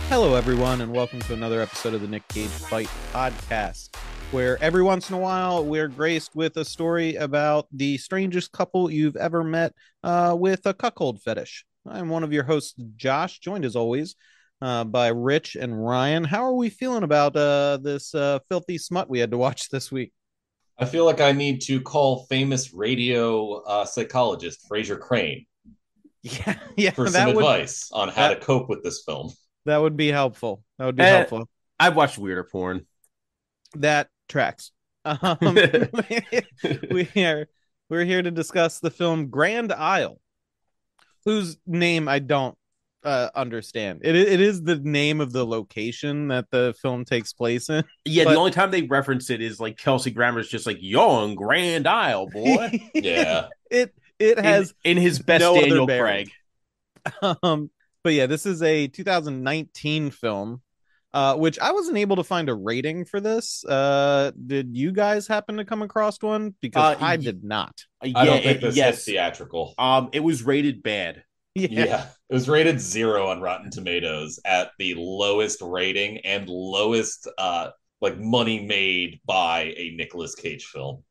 Hello, everyone, and welcome to another episode of the Nick Cage Fight Podcast, where every once in a while we're graced with a story about the strangest couple you've ever met with a cuckold fetish. I'm one of your hosts, Josh, joined as always by Rich and Ryan. How are we feeling about this filthy smut we had to watch this week? I feel like I need to call famous radio psychologist Fraiser Craine Yeah, yeah, for some that would advice on how to that cope with this film. that would be helpful. That would be Eh, helpful. I've watched weirder porn. That tracks. We are we're here to discuss the film Grand Isle, whose name I don't understand. It is the name of the location that the film takes place in, Yeah, the but only time they reference it is like Kelsey Grammer's just like, "You're on Grand Isle, boy." Yeah. it in has in his best no other Daniel bearing. Craig. But yeah, this is a 2019 film. Which I wasn't able to find a rating for this. Did you guys happen to come across one? Because I Y- did not. I yeah, don't think this hit yes. theatrical. It was rated bad. Yeah, Yeah. It was rated 0 on Rotten Tomatoes at the lowest rating and lowest like money made by a Nicolas Cage film.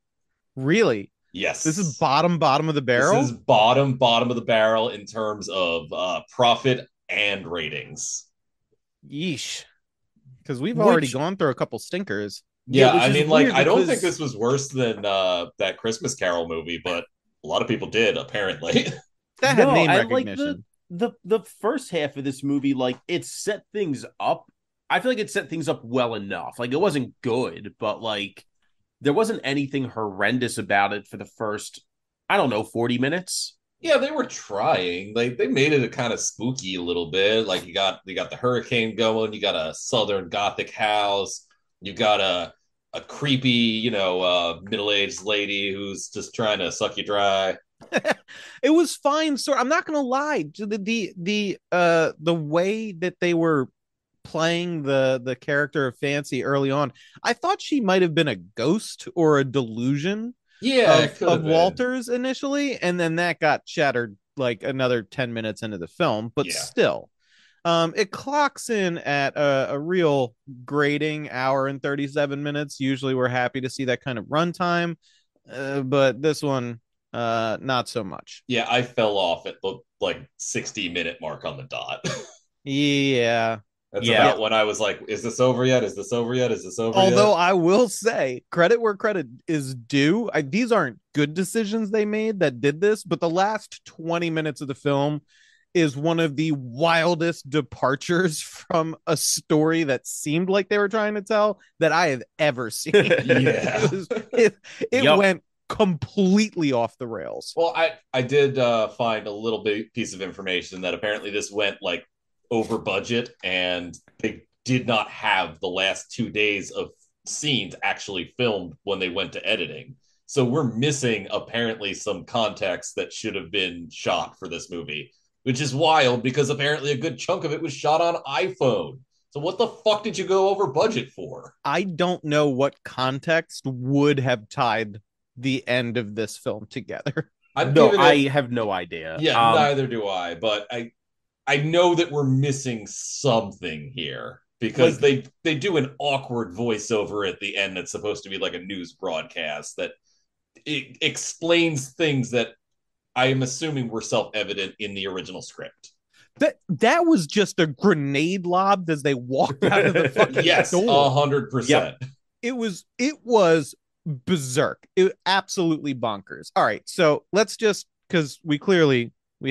really. This is Yes. bottom of the This is barrel. bottom of the barrel in terms of profit and ratings. Yeesh. Because we've already Which gone through a couple stinkers. Yeah, Yeah, which I is mean, like, weird I don't think because this was worse than that Christmas Carol movie, but a lot of people did, apparently. That had no, name I like recognition. the first half of this movie. Like it set things up. I feel like it set things up well enough. Like it wasn't good, but like there wasn't anything horrendous about it for the first, I don't know, 40 minutes. Yeah, they were trying. Like they made it a kind of spooky a little bit. Like you got the hurricane going, you got a southern gothic house, you got a creepy, middle-aged lady who's just trying to suck you dry. It was fine. So I'm not gonna lie. The way that they were playing the character of Fancy early on, I thought she might have been a ghost or a delusion Yeah, of it could of have been. Walters initially, and then that got shattered like another 10 minutes into the film, but Yeah. still. It clocks in at a real grading hour and 37 minutes. Usually we're happy to see that kind of runtime, but this one, not so much. Yeah, I fell off at the like 60-minute mark on the dot. Yeah. That's Yeah. Yeah. about when I was like, is this over yet? Is this over yet? Is this over yet? Although I will say credit where credit is due. These aren't good decisions they made that did this, but the last 20 minutes of the film is one of the wildest departures from a story that seemed like they were trying to tell that I have ever seen. Yeah. It Yep. went completely off the rails. Well, I did find a little bit piece of information that apparently this went like over budget and they did not have the last 2 days of scenes actually filmed when they went to editing. So we're missing apparently some context that should have been shot for this movie, which is wild because apparently a good chunk of it was shot on iPhone. So what the fuck did you go over budget for? I don't know what context would have tied the end of this film together. I'm No, giving it I have no idea. yeah, neither do I, but I know that we're missing something here because Like they do an awkward voiceover at the end that's supposed to be like a news broadcast that it explains things that I am assuming were self-evident in the original script. That was just a grenade lobbed as they walked out of the fucking Yes, door. 100%. yep. It was berserk. It absolutely bonkers. All right, so let's just because we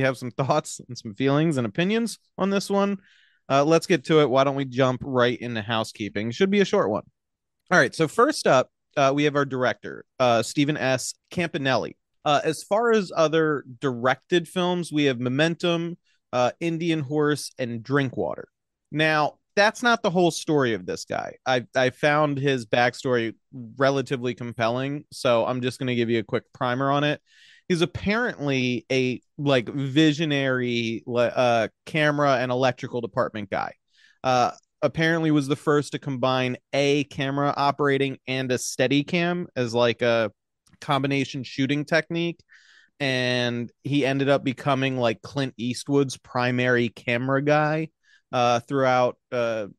have some thoughts and some feelings and opinions on this one. Let's get to it. Why don't we jump right into housekeeping? Should be a short one. All right. So first up, we have our director, Stephen S. Campanelli. As far as other directed films, we have Momentum, Indian Horse, and Drinkwater. Now, that's not the whole story of this guy. I found his backstory relatively compelling, so I'm just going to give you a quick primer on it. He's apparently a like visionary camera and electrical department guy. Apparently was the first to combine a camera operating and a steady cam as like a combination shooting technique, and he ended up becoming like Clint Eastwood's primary camera guy throughout the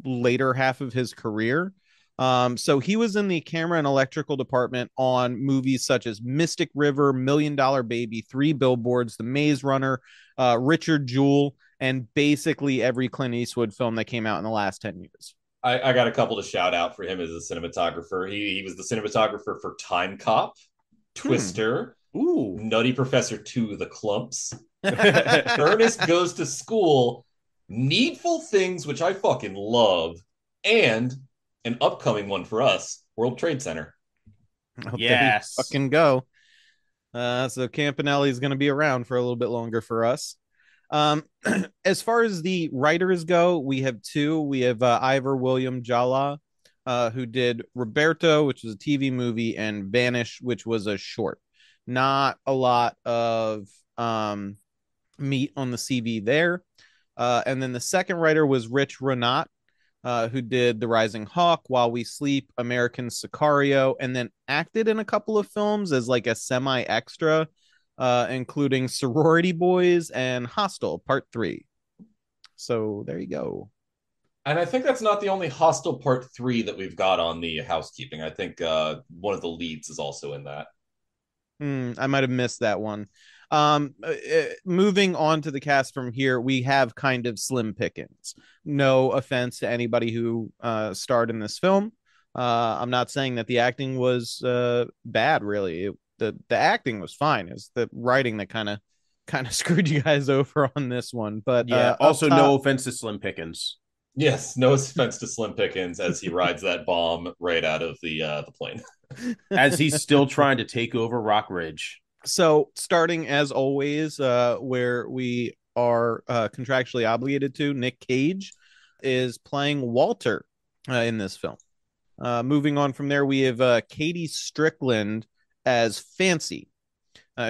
later half of his career. So he was in the camera and electrical department on movies such as Mystic River, $1 Million Baby, Three Billboards, The Maze Runner, Richard Jewell, and basically every Clint Eastwood film that came out in the last 10 years. I got a couple to shout out for him as a cinematographer. He was the cinematographer for Time Cop, Twister, Ooh. Nutty Professor 2, The Clumps, Ernest Goes to School, Needful Things, which I fucking love, and an upcoming one for us, World Trade Center. Oh, Yes. there you fucking go. So Campanelli is going to be around for a little bit longer for us. As far as the writers go, we have two. We have Ivor William Jala, who did Roberto, which was a TV movie, and Vanish, which was a short. Not a lot of meat on the CV there. And then the second writer was Rich Renat, who did The Rising Hawk, While We Sleep, American Sicario, and then acted in a couple of films as like a semi-extra, including Sorority Boys and Hostel Part 3. So there you go. And I think that's not the only Hostel Part 3 that we've got on the housekeeping. I think one of the leads is also in that. I might have missed that one. Moving on to the cast from here, we have kind of slim pickings. No offense to anybody who starred in this film. I'm not saying that the acting was bad, really. The acting was fine. It's the writing that kind of screwed you guys over on this one. But yeah, also no offense to Slim Pickens. Yes, no offense to Slim Pickens as he rides that bomb right out of the plane. As he's still trying to take over Rock Ridge. So starting as always, where we are contractually obligated to, Nick Cage is playing Walter in this film. Moving on from there, we have Katie Strickland as Fancy.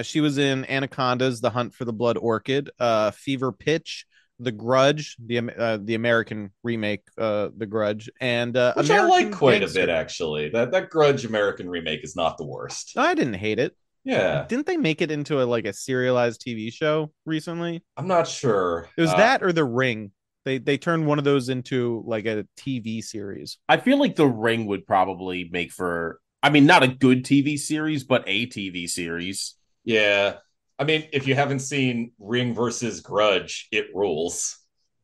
She was in Anacondas, The Hunt for the Blood Orchid, Fever Pitch, The Grudge, the American remake, The Grudge, and which American I like quite Gangster. a bit, actually. That Grudge American remake is not the worst. I didn't hate it. Yeah. Didn't they make it into a serialized TV show recently? I'm not sure. It was that or The Ring. They turned one of those into like a TV series. I feel like The Ring would probably make for, I mean, not a good TV series, but a TV series. Yeah. I mean, if you haven't seen Ring versus Grudge, it rules.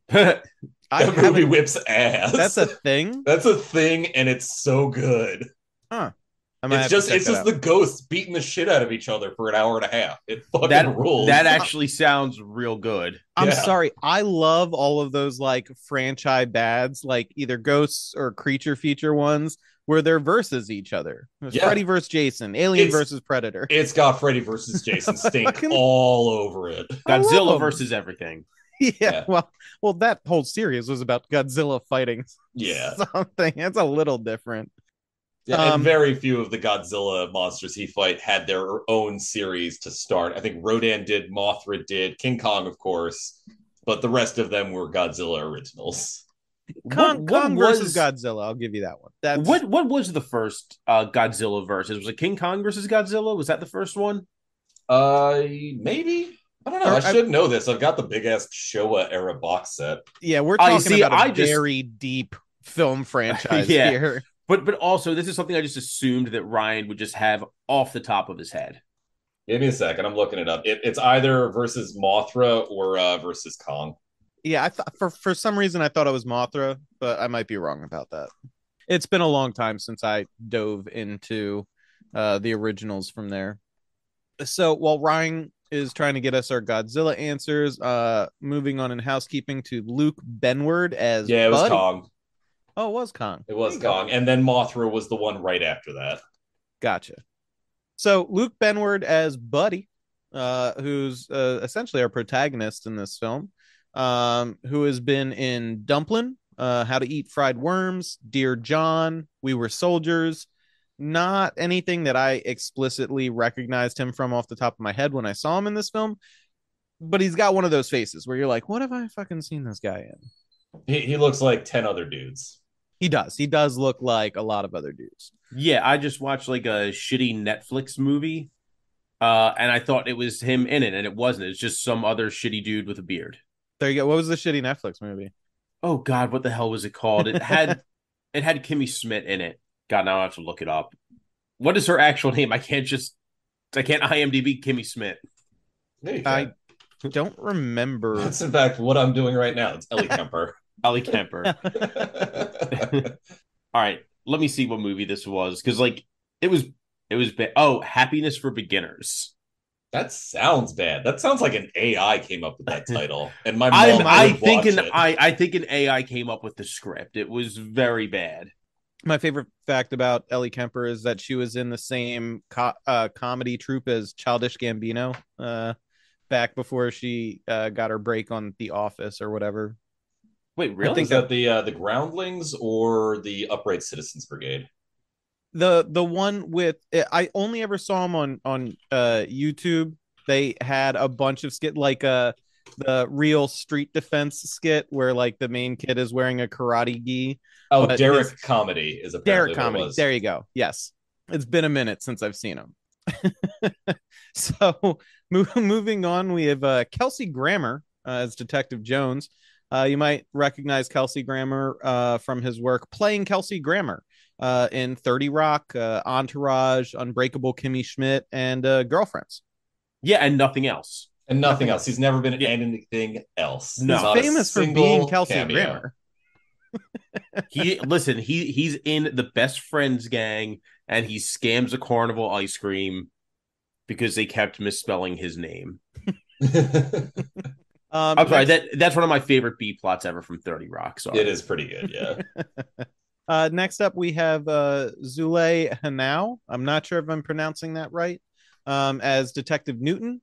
That movie whips ass. That's a thing? That's a thing, and it's so good. Huh. It's just the ghosts beating the shit out of each other for an hour and a half. It fucking rules. That actually sounds real good. I'm sorry. I love all of those like franchise bads, like either ghosts or creature feature ones where they're versus each other. Freddy versus Jason, Alien versus Predator. It's got Freddy versus Jason stink all over it. Godzilla versus everything. Yeah. Well, that whole series was about Godzilla fighting something. It's a little different. Yeah, and very few of the Godzilla monsters he fight had their own series to start. I think Rodan did, Mothra did, King Kong, of course, but the rest of them were Godzilla originals. Kong versus Godzilla. I'll give you that one. What was the first Godzilla versus? Was it King Kong versus Godzilla? Was that the first one? Maybe. I don't know. I should know this. I've got the big ass Showa era box set. Yeah, we're talking about a very deep film franchise here. But also, this is something I just assumed that Ryan would just have off the top of his head. Give me a second. I'm looking it up. It's either versus Mothra or versus Kong. Yeah, for some reason I thought it was Mothra, but I might be wrong about that. It's been a long time since I dove into the originals from there. So while Ryan is trying to get us our Godzilla answers, moving on in housekeeping to Luke Benward as it was Buddy. Kong. Oh, it was Kong. It was Kong. And then Mothra was the one right after that. Gotcha. So Luke Benward as Buddy, who's essentially our protagonist in this film, who has been in Dumplin', How to Eat Fried Worms, Dear John, We Were Soldiers. Not anything that I explicitly recognized him from off the top of my head when I saw him in this film. But he's got one of those faces where you're like, what have I fucking seen this guy in? He looks like 10 other dudes. He does. He does look like a lot of other dudes. Yeah, I just watched like a shitty Netflix movie, and I thought it was him in it, and it wasn't. It's just some other shitty dude with a beard. There you go. What was the shitty Netflix movie? Oh God, what the hell was it called? It had Kimmy Schmidt in it. God, now I have to look it up. What is her actual name? I can't IMDb Kimmy Schmidt. There you I go. don't remember. That's in fact what I'm doing right now. It's Ellie Kemper. Ellie Kemper. All right, let me see what movie this was because it was oh, Happiness for Beginners. That sounds bad. That sounds like an AI came up with that title, and my I'm mom I would think watch an it. I think an AI came up with the script. It was very bad. My favorite fact about Ellie Kemper is that she was in the same comedy troupe as Childish Gambino back before she got her break on The Office or whatever. Wait, I really? think Is that the Groundlings or the Upright Citizens Brigade? the one with I only ever saw them on YouTube. They had a bunch of skit like the real street defense skit where like the main kid is wearing a karate gi, Oh, but his Derek Comedy is Derek apparently what it comedy. was. There you go. Yes, it's been a minute since I've seen him. So moving on, we have Kelsey Grammer as Detective Jones. You might recognize Kelsey Grammer from his work playing Kelsey Grammer in 30 Rock, Entourage, Unbreakable Kimmy Schmidt, and Girlfriends. Yeah, and nothing else. And nothing else. He's never been in Yeah. anything else. He's No. Not a famous for being single Kelsey cameo. Grammer. He's in the Best Friends gang and he scams a carnival ice cream because they kept misspelling his name. I'm sorry, that's one of my favorite B plots ever from 30 Rock. Sorry. It is pretty good, yeah. Next up, we have Zule Hanau. I'm not sure if I'm pronouncing that right. As Detective Newton,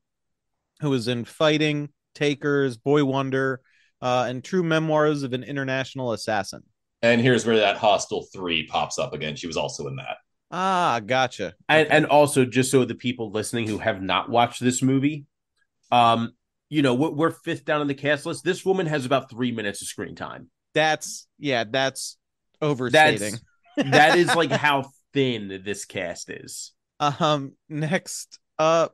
who was in Fighting, Takers, Boy Wonder, and True Memoirs of an International Assassin. And here's where that Hostel 3 pops up again. She was also in that. Ah, gotcha. And also, just so the people listening who have not watched this movie, we're fifth down on the cast list. This woman has about 3 minutes of screen time. That's overstating. That is like how thin this cast is. Next, I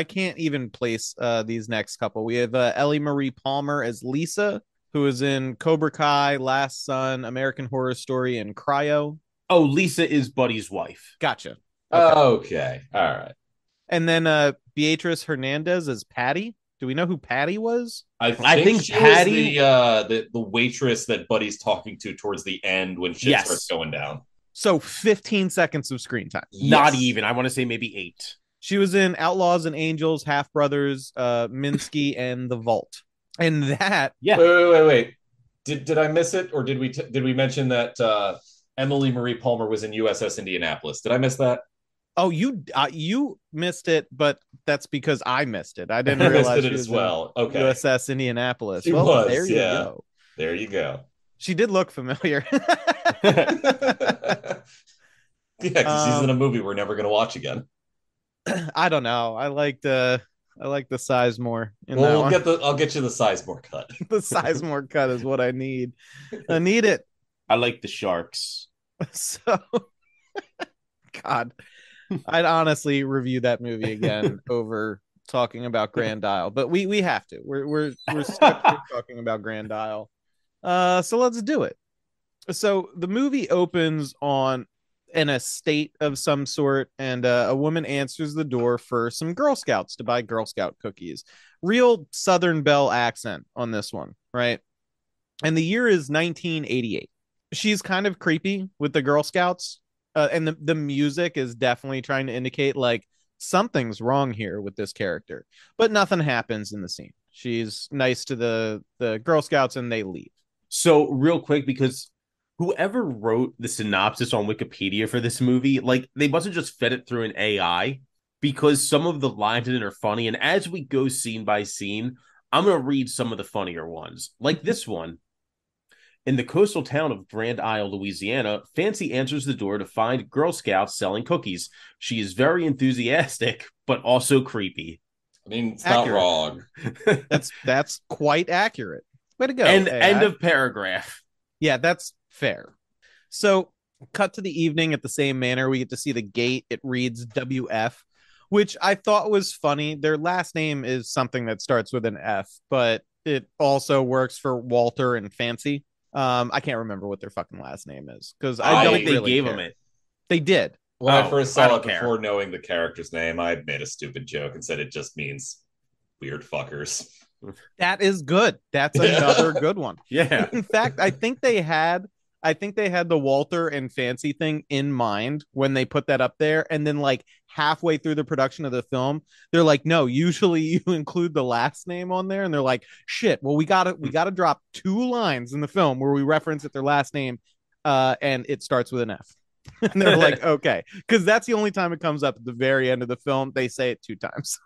can't even place these next couple. We have Ellie Marie Palmer as Lisa, who is in Cobra Kai, Last Son, American Horror Story, and Cryo. Oh, Lisa is Buddy's wife. Gotcha. Okay. All right. And then Beatrice Hernandez as Patty. Do we know who Patty was? I think she Patty was the waitress that Buddy's talking to towards the end when shit starts going down. So 15 seconds of screen time. Yes. Not even. I want to say maybe 8. She was in Outlaws and Angels, Half Brothers, Minsky, and The Vault. And that, yeah. Wait. Did I miss it, or did we mention that Emily Marie Palmer was in USS Indianapolis? Did I miss that? Oh, you missed it, but that's because I missed it. I didn't realize it as well. Okay, USS Indianapolis. She was. There you go. There you go. She did look familiar. Yeah, because she's in a movie we're never going to watch again. I don't know. I like the Sizemore. I'll get you the Sizemore cut. The Sizemore cut is what I need. I need it. I like the sharks. So, God, I'd honestly review that movie again over talking about Grand Isle, but we have to. We're stuck talking about Grand Isle. So let's do it. So the movie opens on an estate of some sort, and a woman answers the door for some Girl Scouts to buy Girl Scout cookies. Real Southern Belle accent on this one, right? And the year is 1988. She's kind of creepy with the Girl Scouts, and the music is definitely trying to indicate like something's wrong here with this character, but nothing happens in the scene. She's nice to the Girl Scouts and they leave. So real quick, because whoever wrote the synopsis on Wikipedia for this movie, like they must have just fed it through an AI, because some of the lines in it are funny. And as we go scene by scene, I'm going to read some of the funnier ones, like this one. In the coastal town of Grand Isle, Louisiana, Fancy answers the door to find Girl Scouts selling cookies. She is very enthusiastic, but also creepy. I mean, it's accurate. Not wrong. That's quite accurate. Way to go. And end of paragraph. Yeah, that's fair. So, cut to the evening at the same manor. We get to see the gate. It reads WF, which I thought was funny. Their last name is something that starts with an F, but it also works for Walter and Fancy. I can't remember what their fucking last name is because I don't think they really gave care. them it. They did. When I first saw don't it before knowing the character's name, I made a stupid joke and said it just means weird fuckers. That is good. That's another good one. Yeah. In fact, I think they had the Walter and Fancy thing in mind when they put that up there, and then like halfway through the production of the film, they're like, "No, usually you include the last name on there," and they're like, "Shit, well we gotta drop 2 lines in the film where we reference it their last name, and it starts with an F." And they're like, "Okay," because that's the only time it comes up at the very end of the film. They say it 2 times.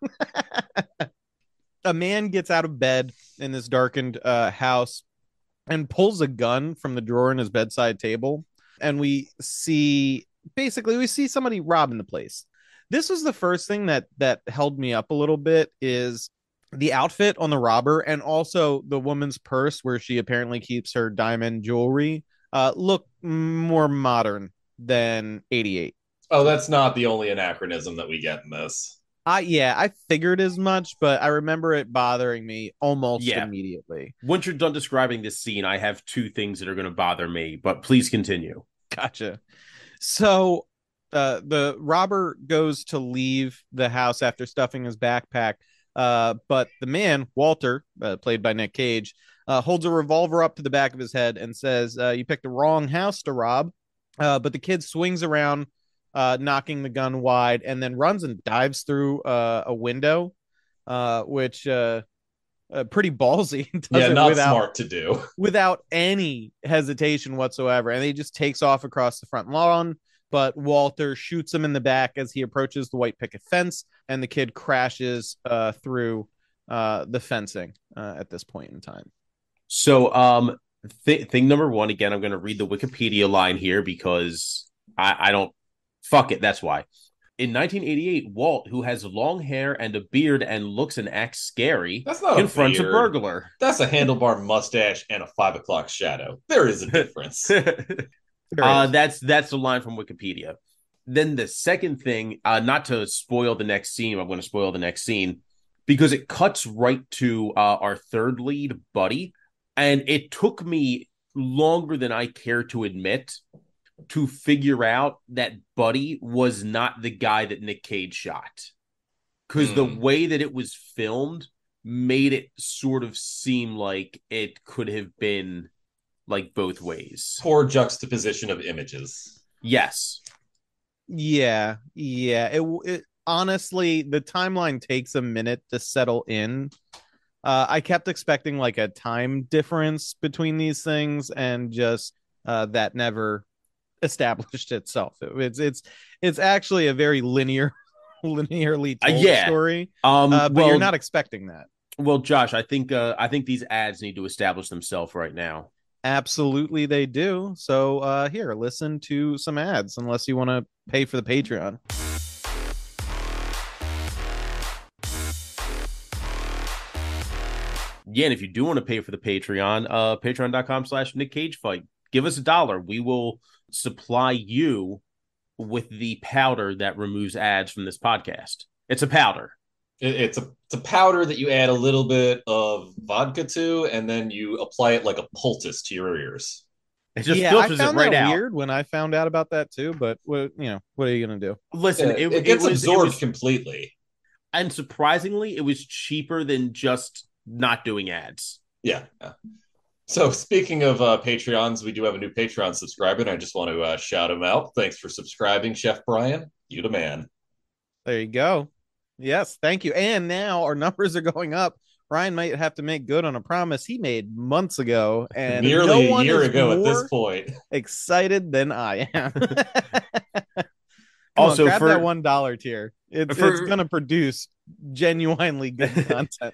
A man gets out of bed in this darkened house and pulls a gun from the drawer in his bedside table. And we see somebody robbing the place. This was the first thing that held me up a little bit is the outfit on the robber and also the woman's purse where she apparently keeps her diamond jewelry look more modern than 88. Oh, that's not the only anachronism that we get in this. I figured as much, but I remember it bothering me almost immediately. Once you're done describing this scene, I have 2 things that are going to bother me, but please continue. Gotcha. So the robber goes to leave the house after stuffing his backpack, but the man, Walter, played by Nick Cage, holds a revolver up to the back of his head and says, "You picked the wrong house to rob." But the kid swings around, knocking the gun wide, and then runs and dives through a window, which pretty ballsy. Not smart to do. Without any hesitation whatsoever. And he just takes off across the front lawn, but Walter shoots him in the back as he approaches the white picket fence, and the kid crashes through the fencing at this point in time. So thing number 1, again, I'm going to read the Wikipedia line here because I don't fuck it. That's why. In 1988, Walt, who has long hair and a beard and looks and acts scary, confronts a burglar. That's a handlebar mustache and a 5 o'clock shadow. There is a difference. That's the line from Wikipedia. Then the second thing, not to spoil the next scene, I'm going to spoil the next scene because it cuts right to our third lead, Buddy, and it took me longer than I care to admit to figure out that Buddy was not the guy that Nick Cage shot. Because the way that it was filmed made it sort of seem like it could have been like both ways. Poor juxtaposition of images. Yes. Yeah. It honestly, the timeline takes a minute to settle in. I kept expecting like a time difference between these things, and just that never established itself. It's actually a very linearly told story. But you're not expecting that. Well, Josh, I think these ads need to establish themselves right now. Absolutely, they do. So here, listen to some ads, unless you want to pay for the Patreon. Yeah, and if you do want to pay for the Patreon, patreon.com/Nick Cage Fight. Give us $1. We will supply you with the powder that removes ads from this podcast. It's a powder. It's a powder that you add a little bit of vodka to, and then you apply it like a poultice to your ears. It just filters it right out. Weird when I found out about that too, but what are you gonna do? Listen, it gets absorbed completely, and surprisingly, it was cheaper than just not doing ads. Yeah. So speaking of Patreons, we do have a new Patreon subscriber, and I just want to shout him out. Thanks for subscribing, Chef Brian. You the man. There you go. Yes, thank you. And now our numbers are going up. Ryan might have to make good on a promise he made months ago, and nearly a year ago at this point. Excited than I am. Also, grab that $1 tier. It's gonna produce genuinely good content.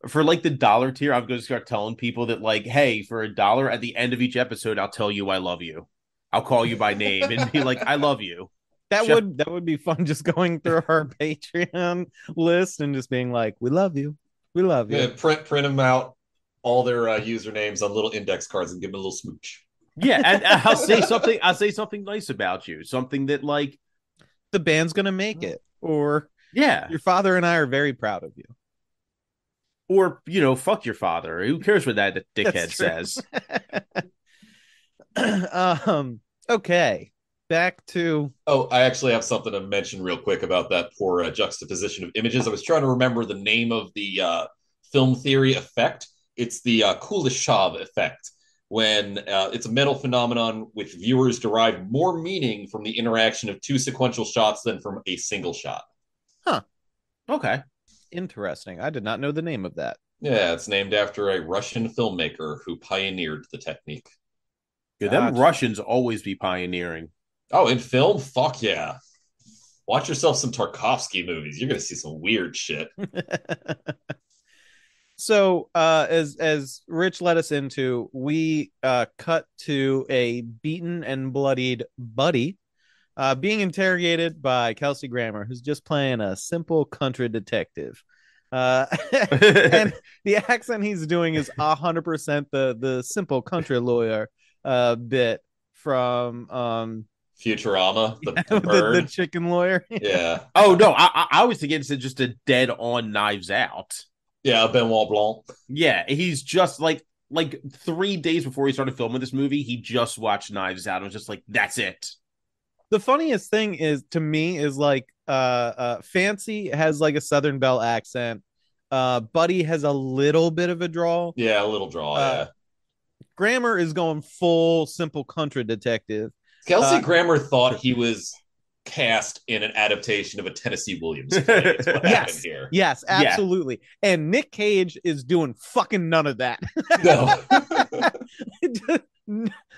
For like the $1 tier, I'm going to start telling people that, like, hey, for $1 at the end of each episode, I'll tell you I love you. I'll call you by name and be like, I love you. That would be fun, just going through our Patreon list and just being like, we love you. We love you. Yeah, print them out, all their usernames on little index cards, and give them a little smooch. Yeah, and I'll say something nice about you. Something that, like, the band's going to make it. Or your father and I are very proud of you. Or, fuck your father. Who cares what that That's dickhead true. says? Okay. Back to Oh, I actually have something to mention real quick about that poor juxtaposition of images. I was trying to remember the name of the film theory effect. It's the Kuleshov effect, when it's a mental phenomenon which viewers derive more meaning from the interaction of two sequential shots than from a single shot. huh. Okay. Interesting. I did not know the name of that. Yeah, it's named after a Russian filmmaker who pioneered the technique. Yeah, them Gotcha. Russians always be pioneering. Oh, in film? Fuck yeah. Watch yourself some Tarkovsky movies. You're going to see some weird shit. So as Rich led us into, we cut to a beaten and bloodied Buddy being interrogated by Kelsey Grammer, who's just playing a simple country detective. Uh, and the accent he's doing is 100% the simple country lawyer bit from Futurama, the the bird. chicken lawyer. Yeah. Oh no, I was thinking it's just a dead on Knives Out. Yeah, Benoit Blanc. Yeah, he's just like 3 days before he started filming this movie, he just watched Knives Out and was just like, that's it. The funniest thing is to me is like Fancy has like a Southern Belle accent. Buddy has a little bit of a drawl. Yeah, a little draw, Uh yeah. Grammer is going full simple country detective. Kelsey Uh Grammer thought he was cast in an adaptation of a Tennessee Williams play. Is what happened yes, here. yes, Yeah. absolutely. And Nick Cage is doing fucking none of that. No.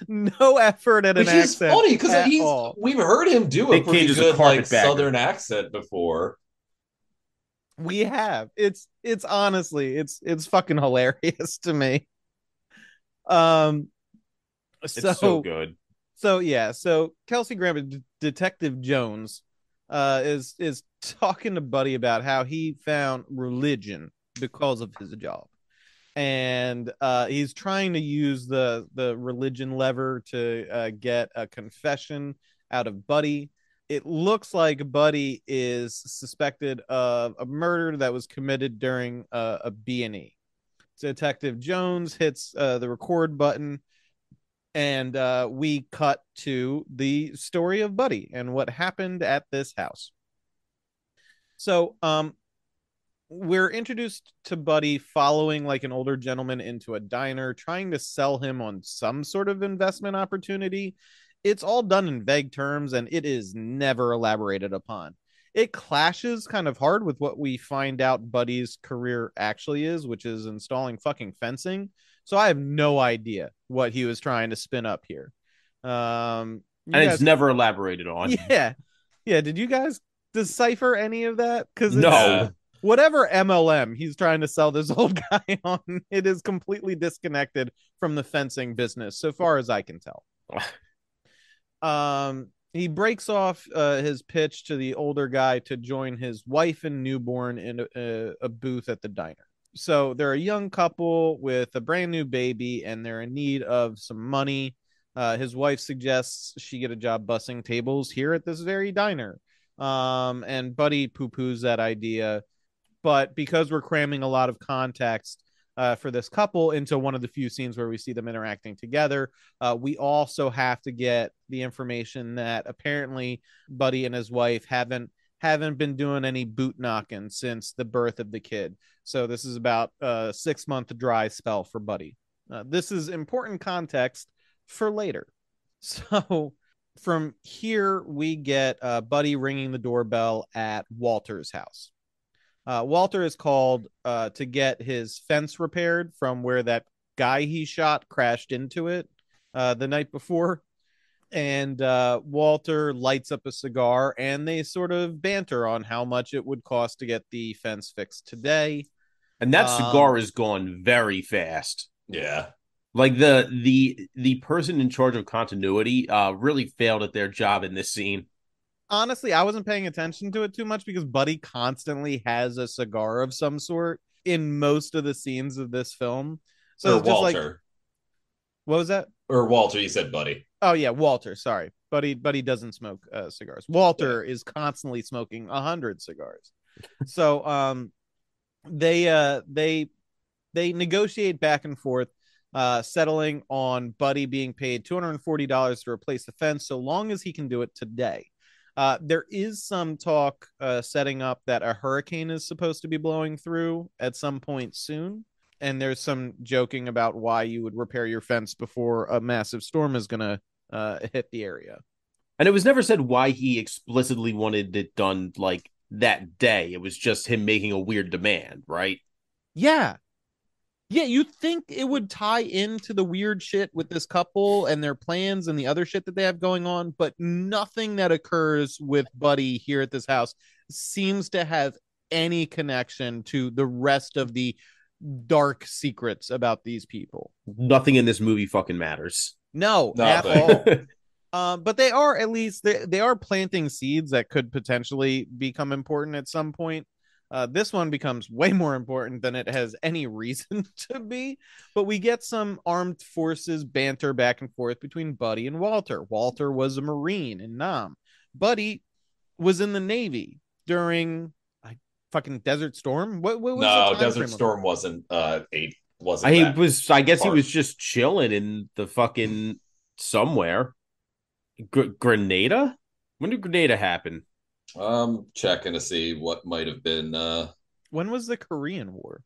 No effort at Which an is accent funny because at all. we've heard him do a Nick pretty Cage is a good like carpetbagger. southern accent before. We have. It's honestly it's fucking hilarious to me. Um It's so good. So yeah, so Kelsey Grammer, Detective Jones, is talking to Buddy about how he found religion because of his job, and he's trying to use the religion lever to get a confession out of Buddy. It looks like Buddy is suspected of a murder that was committed during a B&E. Detective Jones hits the record button, and we cut to the story of Buddy and what happened at this house. So, we're introduced to Buddy following like an older gentleman into a diner, trying to sell him on some sort of investment opportunity. It's all done in vague terms, and it is never elaborated upon. It clashes kind of hard with what we find out Buddy's career actually is, which is installing fucking fencing. So I have no idea what he was trying to spin up here. And it's never elaborated on. Yeah, yeah. Did you guys decipher any of that? Because it's No. whatever MLM he's trying to sell this old guy on, it is completely disconnected from the fencing business, so far as I can tell. He breaks off his pitch to the older guy to join his wife and newborn in a booth at the diner. So they're a young couple with a brand new baby, and they're in need of some money. His wife suggests she get a job bussing tables here at this very diner. And Buddy poo-poos that idea. But because we're cramming a lot of context for this couple into one of the few scenes where we see them interacting together, we also have to get the information that apparently Buddy and his wife haven't been doing any boot knocking since the birth of the kid. So this is about a 6-month dry spell for Buddy. This is important context for later. So from here, we get Buddy ringing the doorbell at Walter's house. Walter is called to get his fence repaired from where that guy he shot crashed into it the night before. And Walter lights up a cigar, and they sort of banter on how much it would cost to get the fence fixed today. And that cigar is gone very fast. Yeah. Like the person in charge of continuity really failed at their job in this scene. Honestly, I wasn't paying attention to it too much because Buddy constantly has a cigar of some sort in most of the scenes of this film. So or it's just Walter. like, what was that? Or Walter, you said Buddy. Oh yeah, Walter. Sorry, Buddy doesn't smoke cigars. Walter is constantly smoking 100 cigars. So they They negotiate back and forth, settling on Buddy being paid $240 to replace the fence so long as he can do it today. There is some talk setting up that a hurricane is supposed to be blowing through at some point soon. And there's some joking about why you would repair your fence before a massive storm is going to hit the area. And it was never said why he explicitly wanted it done like that day. It was just him making a weird demand, right? Yeah. Yeah, you'd think it would tie into the weird shit with this couple and their plans and the other shit that they have going on, but nothing that occurs with Buddy here at this house seems to have any connection to the rest of the dark secrets about these people. Nothing in this movie fucking matters. No, Nothing. at all. But they are at least they are planting seeds that could potentially become important at some point. This one becomes way more important than it has any reason to be, but we get some armed forces banter back and forth between Buddy and Walter. Walter was a Marine in Nam. Buddy was in the Navy during fucking Desert Storm. What was no, Desert Storm wasn't wasn't I guess he was just chilling in the fucking somewhere. Grenada? When did Grenada happen? Checking to see what might have been when was the Korean War?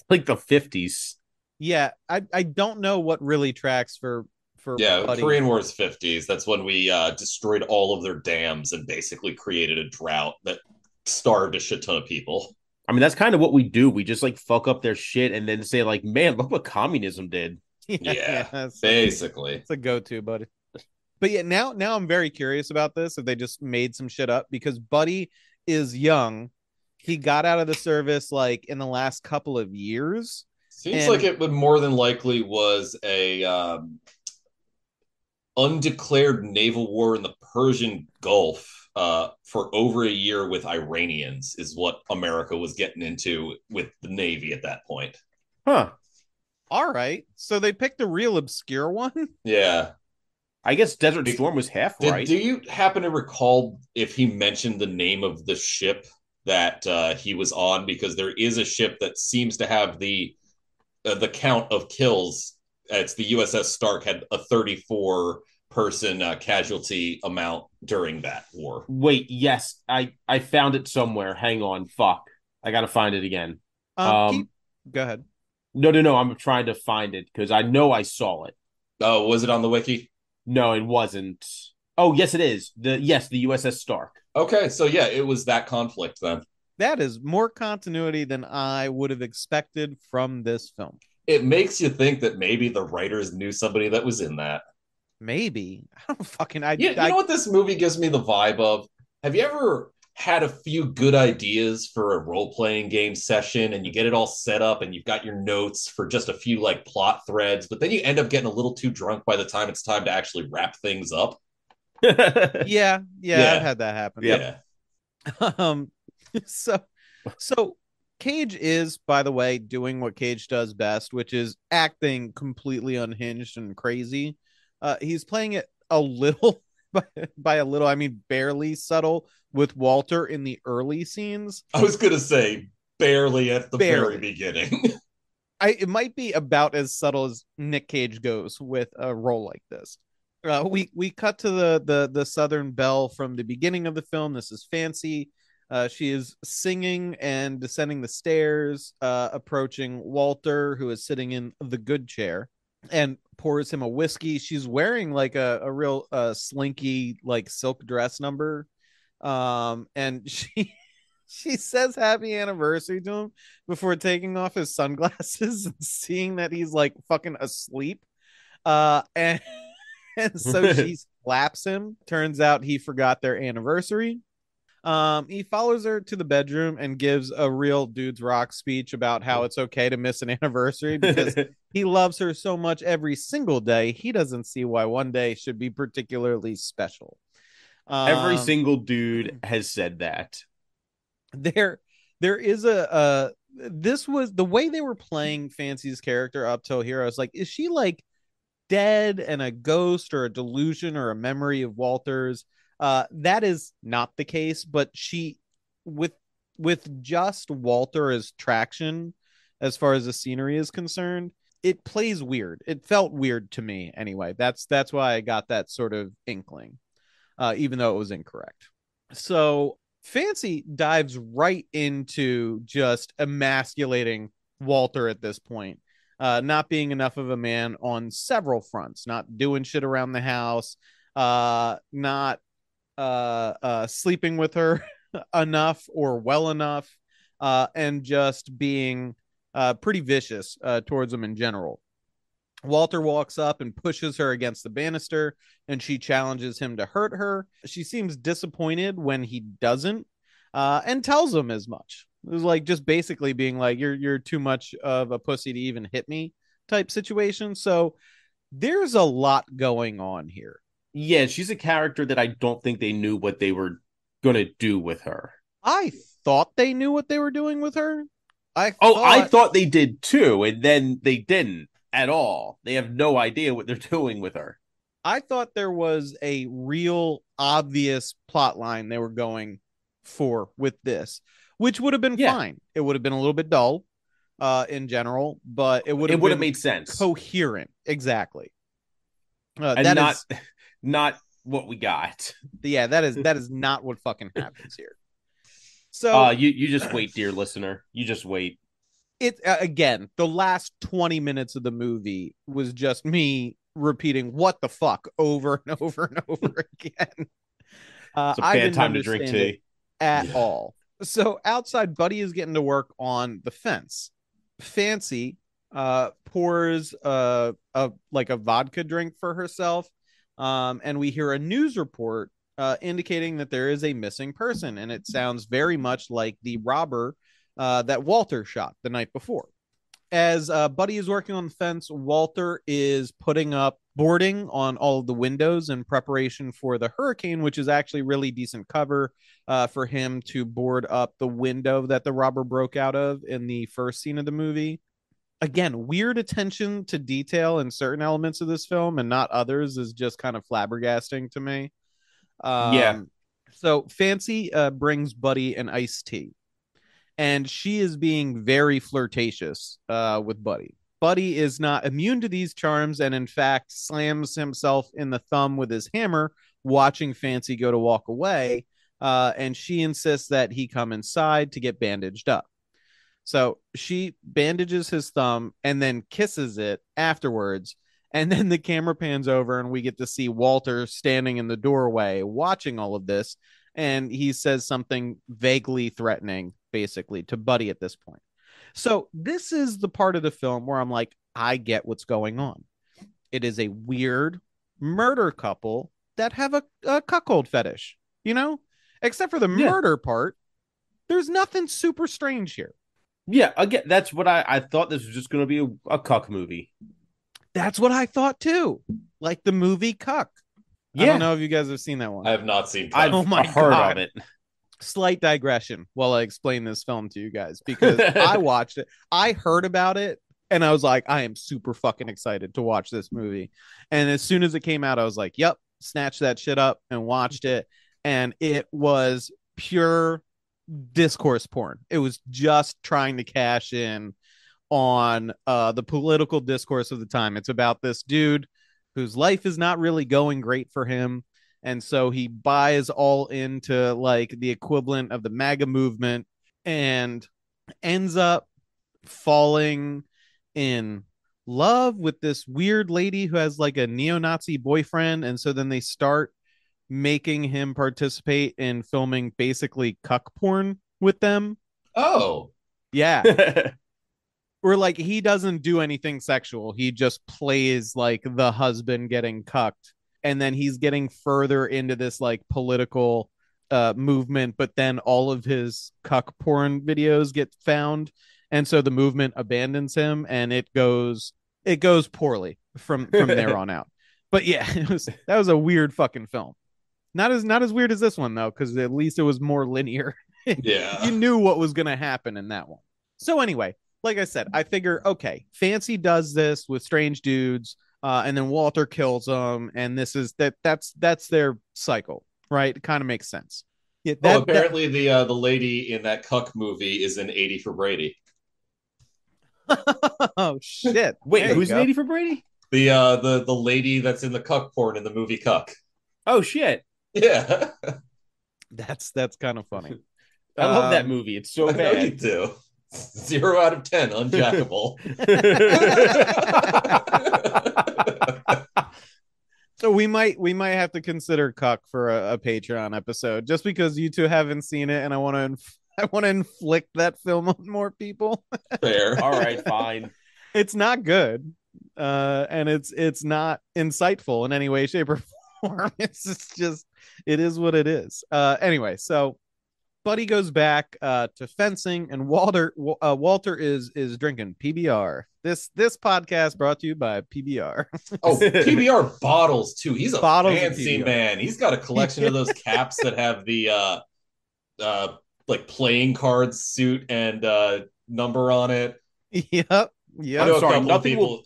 Like the 50s. Yeah, I don't know what really tracks for Buddy. Korean War's 50s. That's when we destroyed all of their dams and basically created a drought that starved a shit ton of people. I mean, that's kind of what we do. We just like fuck up their shit and then say like, man, look what communism did. Yeah, basically. It's a go-to, buddy. But yeah, now I'm very curious about this, if they just made some shit up, because Buddy is young. He got out of the service like in the last couple of years. Seems like it would more than likely was a undeclared naval war in the Persian Gulf for over a year with Iranians is what America was getting into with the Navy at that point. Huh. All right. So they picked a real obscure one? Yeah. I guess Desert Storm was half right. Do you happen to recall if he mentioned the name of the ship that he was on? Because there is a ship that seems to have the count of kills. It's the USS Stark, had a 34 person casualty amount during that war. Wait, yes, I found it somewhere. Hang on, fuck, I gotta find it again. Go ahead. No, I'm trying to find it because I know I saw it. Oh, was it on the wiki? No, it wasn't. Oh, yes, it is. The USS Stark. Okay, so yeah, it was that conflict then. That is more continuity than I would have expected from this film. It makes you think that maybe the writers knew somebody that was in that. Maybe. I don't fucking... You know what this movie gives me the vibe of? Have you ever had a few good ideas for a role-playing game session and you get it all set up and you've got your notes for just a few like plot threads, but then you end up getting a little too drunk by the time it's time to actually wrap things up? Yeah, I've had that happen. Yeah. So Cage is, by the way, doing what Cage does best, which is acting completely unhinged and crazy. He's playing it a little, by a little, I mean barely subtle, with Walter in the early scenes. I was going to say barely at the very beginning. It might be about as subtle as Nick Cage goes with a role like this. We cut to the Southern Belle from the beginning of the film. This is Fancy. She is singing and descending the stairs, approaching Walter, who is sitting in the good chair, and pours him a whiskey. She's wearing like a real slinky like silk dress number, and she says happy anniversary to him before taking off his sunglasses and seeing that he's like fucking asleep, and so she slaps him. Turns out he forgot their anniversary. He follows her to the bedroom and gives a real dude's rock speech about how it's okay to miss an anniversary because he loves her so much every single day. He doesn't see why one day should be particularly special. Every single dude has said that. There is this was the way they were playing Fancy's character up till here. I was like, is she like dead and a ghost or a delusion or a memory of Walter's? That is not the case, but she with just Walter as traction, as far as the scenery is concerned. It plays weird. It felt weird to me anyway. That's why I got that sort of inkling, even though it was incorrect. So Fancy dives right into just emasculating Walter at this point, not being enough of a man on several fronts, not doing shit around the house, not sleeping with her enough or well enough, and just being pretty vicious towards him in general. Walter walks up and pushes her against the banister, and she challenges him to hurt her. She seems disappointed when he doesn't, and tells him as much. It was like just basically being like, "You're too much of a pussy to even hit me," type situation. So there's a lot going on here. Yeah, she's a character that I don't think they knew what they were gonna do with her. I thought they knew what they were doing with her. I thought they did too, and then they didn't at all. They have no idea what they're doing with her. I thought there was a real obvious plot line they were going for with this, which would have been fine. It would have been a little bit dull in general, but it would have made sense. Coherent. Exactly. And that not what we got. Yeah, that is not what fucking happens here. So you just wait, dear listener. You just wait. It again, the last 20 minutes of the movie was just me repeating "what the fuck" over and over and over again. It's a bad time to drink tea at all. So outside, Buddy is getting to work on the fence. Fancy pours a vodka drink for herself, and we hear a news report indicating that there is a missing person, and it sounds very much like the robber that Walter shot the night before. As Buddy is working on the fence, Walter is putting up boarding on all of the windows in preparation for the hurricane, which is actually really decent cover for him to board up the window that the robber broke out of in the first scene of the movie. Again, weird attention to detail in certain elements of this film and not others is just kind of flabbergasting to me. So Fancy brings Buddy an iced tea, and she is being very flirtatious with Buddy. Buddy is not immune to these charms and, in fact, slams himself in the thumb with his hammer, watching Fancy go to walk away, and she insists that he come inside to get bandaged up. So she bandages his thumb and then kisses it afterwards. And then the camera pans over and we get to see Walter standing in the doorway watching all of this. And he says something vaguely threatening, basically, to Buddy at this point. So this is the part of the film where I'm like, I get what's going on. It is a weird murder couple that have a cuckold fetish, you know? Except for the murder part, there's nothing super strange here. Yeah, again, that's what I thought this was just going to be a cuck movie. That's what I thought too. Like the movie Cuck. Yeah. I don't know if you guys have seen that one. I have not seen Cuck. I've heard of it. Slight digression while I explain this film to you guys because I watched it. I heard about it and I was like, I am super fucking excited to watch this movie. And as soon as it came out, I was like, yep, snatched that shit up and watched it. And it was pure discourse porn. It was just trying to cash in on the political discourse of the time. It's about this dude whose life is not really going great for him. And so he buys all into like the equivalent of the MAGA movement and ends up falling in love with this weird lady who has like a neo-Nazi boyfriend. And so then they start making him participate in filming basically cuck porn with them. Oh. Yeah. Or like he doesn't do anything sexual. He just plays like the husband getting cucked. And then he's getting further into this like political movement, but then all of his cuck porn videos get found. And so the movement abandons him and it goes poorly from there on out. But yeah, that was a weird fucking film. Not as weird as this one though, because at least it was more linear. Yeah. You knew what was gonna happen in that one. So anyway, like I said, I figure, okay, Fancy does this with strange dudes, and then Walter kills them, and that's their cycle, right? It kind of makes sense. Yeah, apparently the lady in that cuck movie is in 80 for Brady. Oh shit! Wait, There you who's go. Nady for Brady? The lady that's in the cuck porn in the movie Cuck. Oh shit! Yeah, That's kind of funny. I love that movie. It's so I know you bad. do. 0 out of 10, unjackable. So we might have to consider Cuck for a Patreon episode, just because you two haven't seen it, and I want to I want to inflict that film on more people. Fair. All right, fine. It's not good, and it's not insightful in any way, shape, or form. It's just it is what it is. Anyway, so Buddy goes back to fencing, and Walter is drinking PBR. This podcast brought to you by PBR. Oh, PBR bottles too. He's a Bottles of fancy PBR. man. He's got a collection of those caps that have the like playing cards suit and number on it. Yep. I Yep. know I'm sorry, a couple of people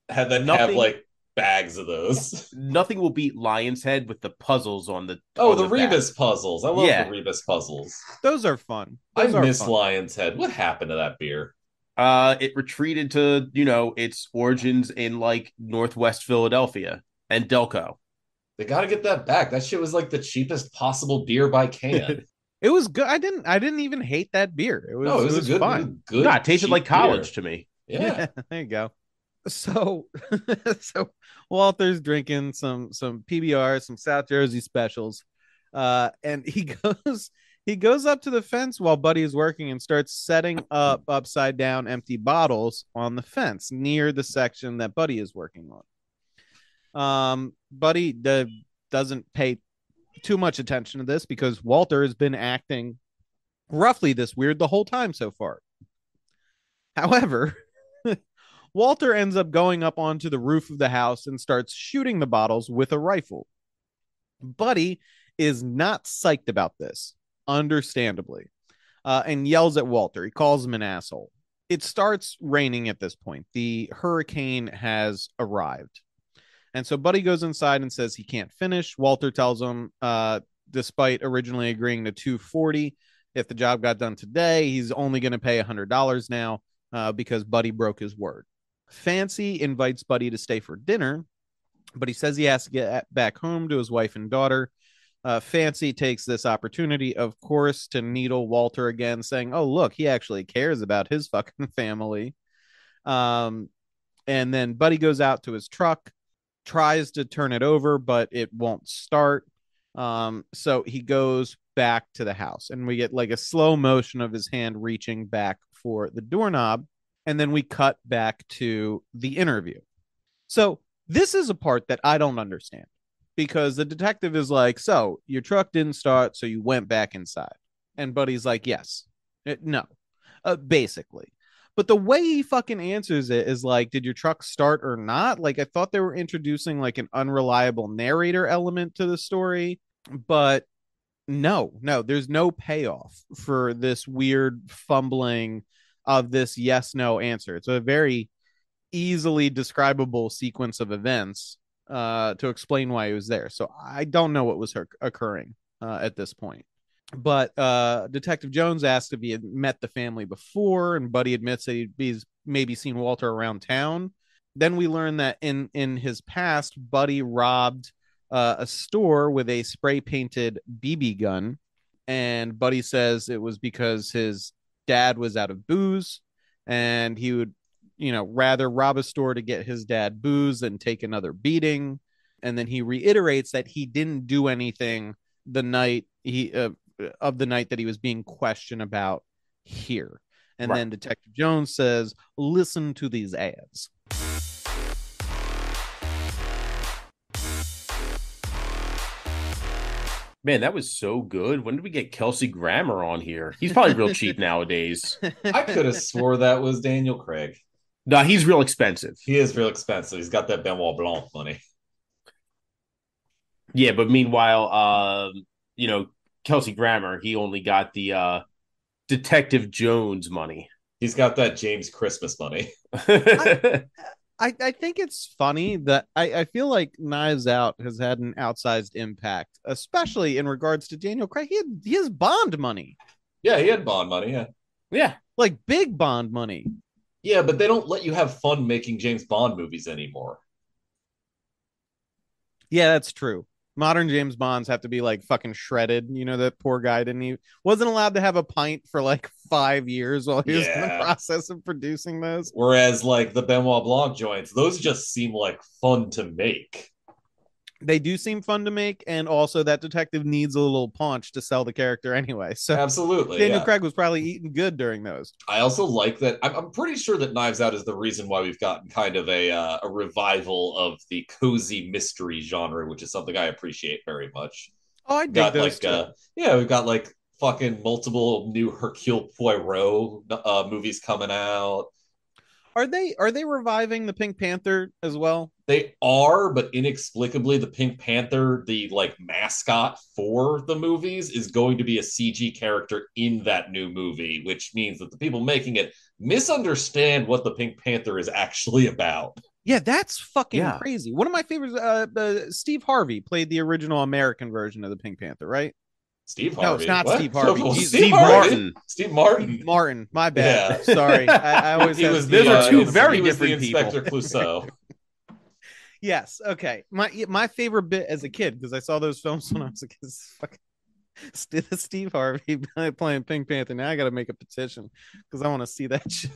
have nothing- like bags of those. Nothing will beat Lion's Head with the puzzles on the. Oh, on the back. Rebus puzzles. I love Yeah. the Rebus puzzles. Those are fun. I Those are miss fun. Lion's Head. What happened to that beer? It retreated to its origins in like Northwest Philadelphia and Delco. They got to get that back. That shit was like the cheapest possible beer by can. It was good. I didn't even hate that beer. It was, No, it was a good, fun. good. No, it tasted cheap like college beer. to me. Yeah. There you go. So so Walter's drinking some PBR, some South Jersey specials. And he goes up to the fence while Buddy is working and starts setting up upside down empty bottles on the fence near the section that Buddy is working on. Buddy doesn't pay too much attention to this because Walter has been acting roughly this weird the whole time so far. However, Walter ends up going up onto the roof of the house and starts shooting the bottles with a rifle. Buddy is not psyched about this, understandably, and yells at Walter. He calls him an asshole. It starts raining at this point. The hurricane has arrived. And so Buddy goes inside and says he can't finish. Walter tells him, despite originally agreeing to $240, if the job got done today, he's only going to pay $100 now because Buddy broke his word. Fancy invites Buddy to stay for dinner, but he says he has to get back home to his wife and daughter. Fancy takes this opportunity, of course, to needle Walter again, saying, oh, look, he actually cares about his fucking family. And then Buddy goes out to his truck, tries to turn it over, but it won't start. So he goes back to the house, and we get like a slow motion of his hand reaching back for the doorknob. And then we cut back to the interview. So this is a part that I don't understand, because the detective is like, so your truck didn't start, so you went back inside. And Buddy's like, yes. No, basically. But the way he fucking answers it is like, did your truck start or not? Like, I thought they were introducing like an unreliable narrator element to the story, but no, there's no payoff for this weird fumbling of this yes/no answer. It's a very easily describable sequence of events to explain why he was there. So I don't know what was occurring at this point. But Detective Jones asked if he had met the family before, and Buddy admits that he's maybe seen Walter around town. Then we learn that in his past, Buddy robbed a store with a spray-painted BB gun, and Buddy says it was because his dad was out of booze, and he would, rather rob a store to get his dad booze than take another beating. And then he reiterates that he didn't do anything the night the night that he was being questioned about here. And Right. then Detective Jones says, listen to these ads. Man, that was so good. When did we get Kelsey Grammer on here? He's probably real cheap nowadays. I could have swore that was Daniel Craid. No, he's real expensive. He is real expensive. He's got that Benoit Blanc money. Yeah, but meanwhile, Kelsey Grammer, he only got the Detective Jones money. He's got that James Christmas money. I think it's funny that I feel like Knives Out has had an outsized impact, especially in regards to Daniel Craig. He has Bond money. Yeah, he had Bond money. Yeah. Yeah. Like big Bond money. Yeah, but they don't let you have fun making James Bond movies anymore. Yeah, that's true. Modern James Bonds have to be like fucking shredded. You know, that poor guy wasn't allowed to have a pint for like 5 years while he was in the Yeah. process of producing those. Whereas like the Benoit Blanc joints, those just seem like fun to make. They do seem fun to make, and also that detective needs a little punch to sell the character anyway. So Absolutely, Daniel yeah. Craig was probably eating good during those. I also like that. I'm pretty sure that Knives Out is the reason why we've gotten kind of a revival of the cozy mystery genre, which is something I appreciate very much. Oh, I dig Got those like too. yeah, we've got like fucking multiple new Hercule Poirot movies coming out. Are they reviving the Pink Panther as well? They are, but inexplicably, the Pink Panther, the like mascot for the movies, is going to be a CG character in that new movie, which means that the people making it misunderstand what the Pink Panther is actually about. Yeah, that's fucking Yeah. crazy. One of my favorites, Steve Harvey played the original American version of the Pink Panther, right? Steve No, it's Harvey. not What? Steve Harvey. Jesus. Steve Harvey? Martin. Steve Martin. Martin. My bad. Yeah. Sorry. I always He have was Steve Those are Harvey two on the very he was the different people. Inspector Clouseau. Yes. Okay. My favorite bit as a kid, because I saw those films when I was a kid, is fucking Steve Harvey playing Pink Panther. Now I got to make a petition because I want to see that shit.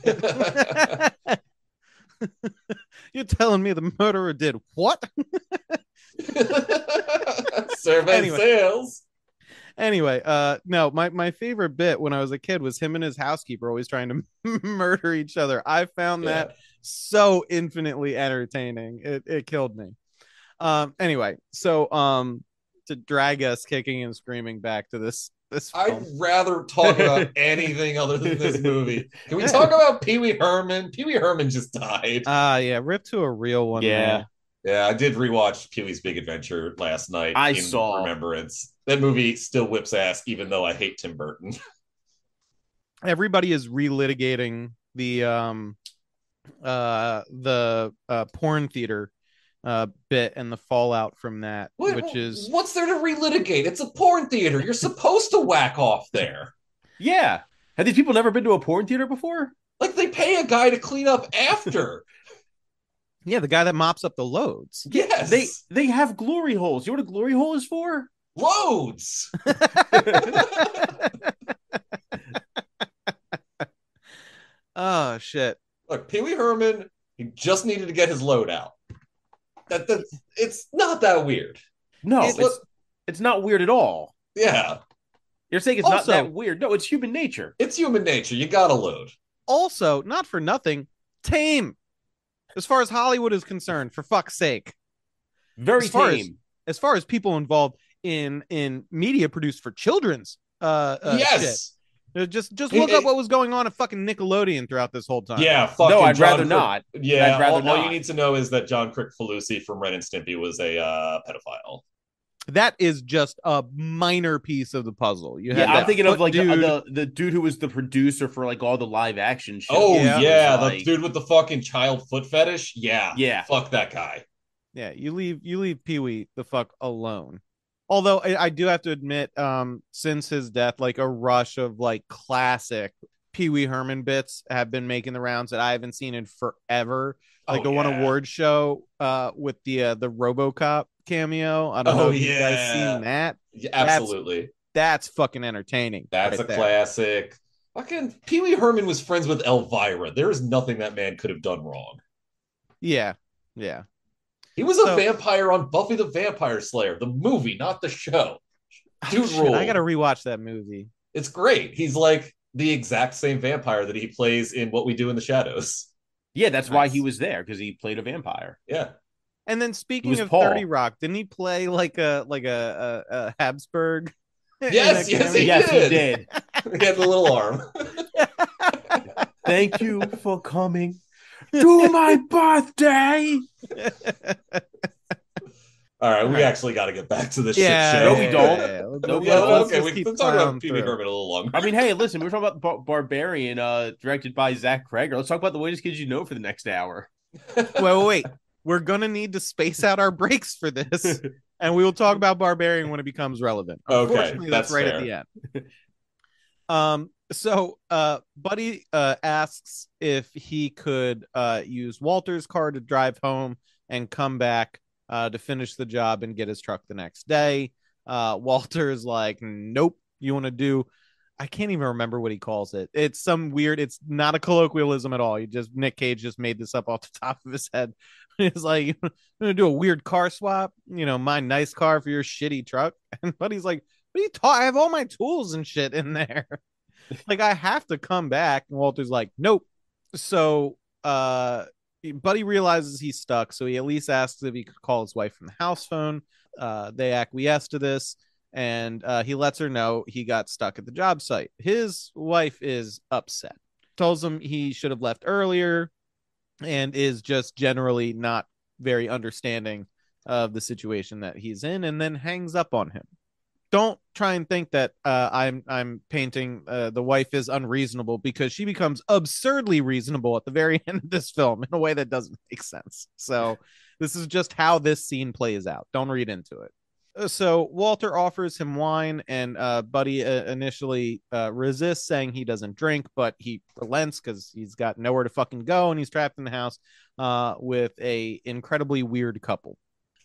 You're telling me the murderer did what? Survey Anyway. sales. Anyway, no, my favorite bit when I was a kid was him and his housekeeper always trying to murder each other. I found that so infinitely entertaining. It killed me. Anyway, so to drag us kicking and screaming back to this I'd film. rather talk about anything other than this movie. Can we talk about Pee Wee Herman? Pee Wee Herman just died. Yeah, rip to a real one. Yeah. Man. Yeah, I did rewatch Pee Wee's Big Adventure last night I in saw. remembrance. That movie still whips ass, even though I hate Tim Burton. Everybody is relitigating the porn theater bit and the fallout from that, which is what's there to relitigate? It's a porn theater. You're supposed to whack off there. Yeah. Have these people never been to a porn theater before? Like they pay a guy to clean up after. yeah, the guy that mops up the loads. Yes. They have glory holes. You know what a glory hole is for? Loads. Oh shit. Look, Pee Wee Herman, he just needed to get his load out. It's not that weird. No, it's not weird at all. Yeah. You're saying it's Also- not that weird. No, it's human nature. It's human nature. You gotta load. Also, not for nothing, tame. As far as Hollywood is concerned, for fuck's sake. Very As far tame. As far as people involved in media produced for children's Yes. shit. Just look up what was going on at fucking Nickelodeon throughout this whole time. Yeah, fucking No, I'd John rather not. Yeah, I'd rather all not. you need to know is that John Crick-Falusi from Ren and Stimpy was a pedophile. That is just a minor piece of the puzzle. You had Yeah, I'm that thinking of foot like dude. the dude who was the producer for like all the live action shows. Oh Yeah. yeah, Was, the dude with the fucking child foot fetish. Yeah, Yeah. fuck that guy. Yeah, you leave Pee-wee the fuck alone. Although I do have to admit, since his death, like a rush of like classic Pee-wee Herman bits have been making the rounds that I haven't seen in forever. Like the one award show with the RoboCop cameo. I don't know if you guys seen that. Yeah, absolutely. That's fucking entertaining. That's right a there. classic. Fucking Pee Wee Herman was friends with Elvira. There is nothing that man could have done wrong. Yeah. He was a vampire on Buffy the Vampire Slayer, the movie, not the show. Dude, ruled. I gotta rewatch that movie. It's great. He's like the exact same vampire that he plays in What We Do in the Shadows. Yeah, that's why he was there, because he played a vampire. Yeah. And then speaking was of Paul. 30 Rock, didn't he play like a Habsburg? Yes, in that he Yes, he did. did. He had the little arm. Thank you for coming to my birthday. All right, we actually got to get back to this Yeah, shit show. No, we don't. No, we don't. Okay, we can talk about Pee Wee Herman a little longer. I mean, hey, listen, we were talking about Barbarian, directed by Zach Kreger. Let's talk about The Whitest Kids You Know for the next hour. Wait. We're gonna need to space out our breaks for this, and we will talk about Barbarian when it becomes relevant. Okay, Unfortunately, that's right fair. at the end. So Buddy asks if he could use Walter's car to drive home and come back to finish the job and get his truck the next day. Walter's like, nope, you want to do, I can't even remember what he calls it. It's some weird, it's not a colloquialism at all. Nick Cage just made this up off the top of his head. He's like, I'm gonna do a weird car swap, my nice car for your shitty truck. And Buddy's like, what are you talking? I have all my tools and shit in there. Like, I have to come back. And Walter's like, nope. So Buddy realizes he's stuck, so he at least asks if he could call his wife from the house phone. They acquiesce to this, and he lets her know he got stuck at the job site. His wife is upset, tells him he should have left earlier, and is just generally not very understanding of the situation that he's in, and then hangs up on him. Don't try and think that I'm painting the wife is unreasonable, because she becomes absurdly reasonable at the very end of this film in a way that doesn't make sense. So this is just how this scene plays out. Don't read into it. So Walter offers him wine, and Buddy initially resists, saying he doesn't drink, but he relents because he's got nowhere to fucking go, and he's trapped in the house with a incredibly weird couple.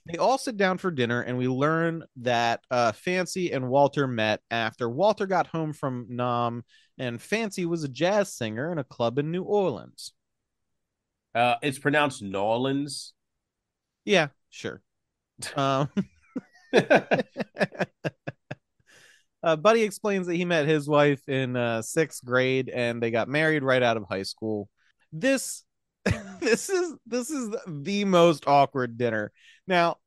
They all sit down for dinner, and we learn that Fancy and Walter met after Walter got home from Nam, and Fancy was a jazz singer in a club in New Orleans. It's pronounced Nolans. Yeah, sure. Buddy explains that he met his wife in sixth grade, and they got married right out of high school. This this is the most awkward dinner. Now,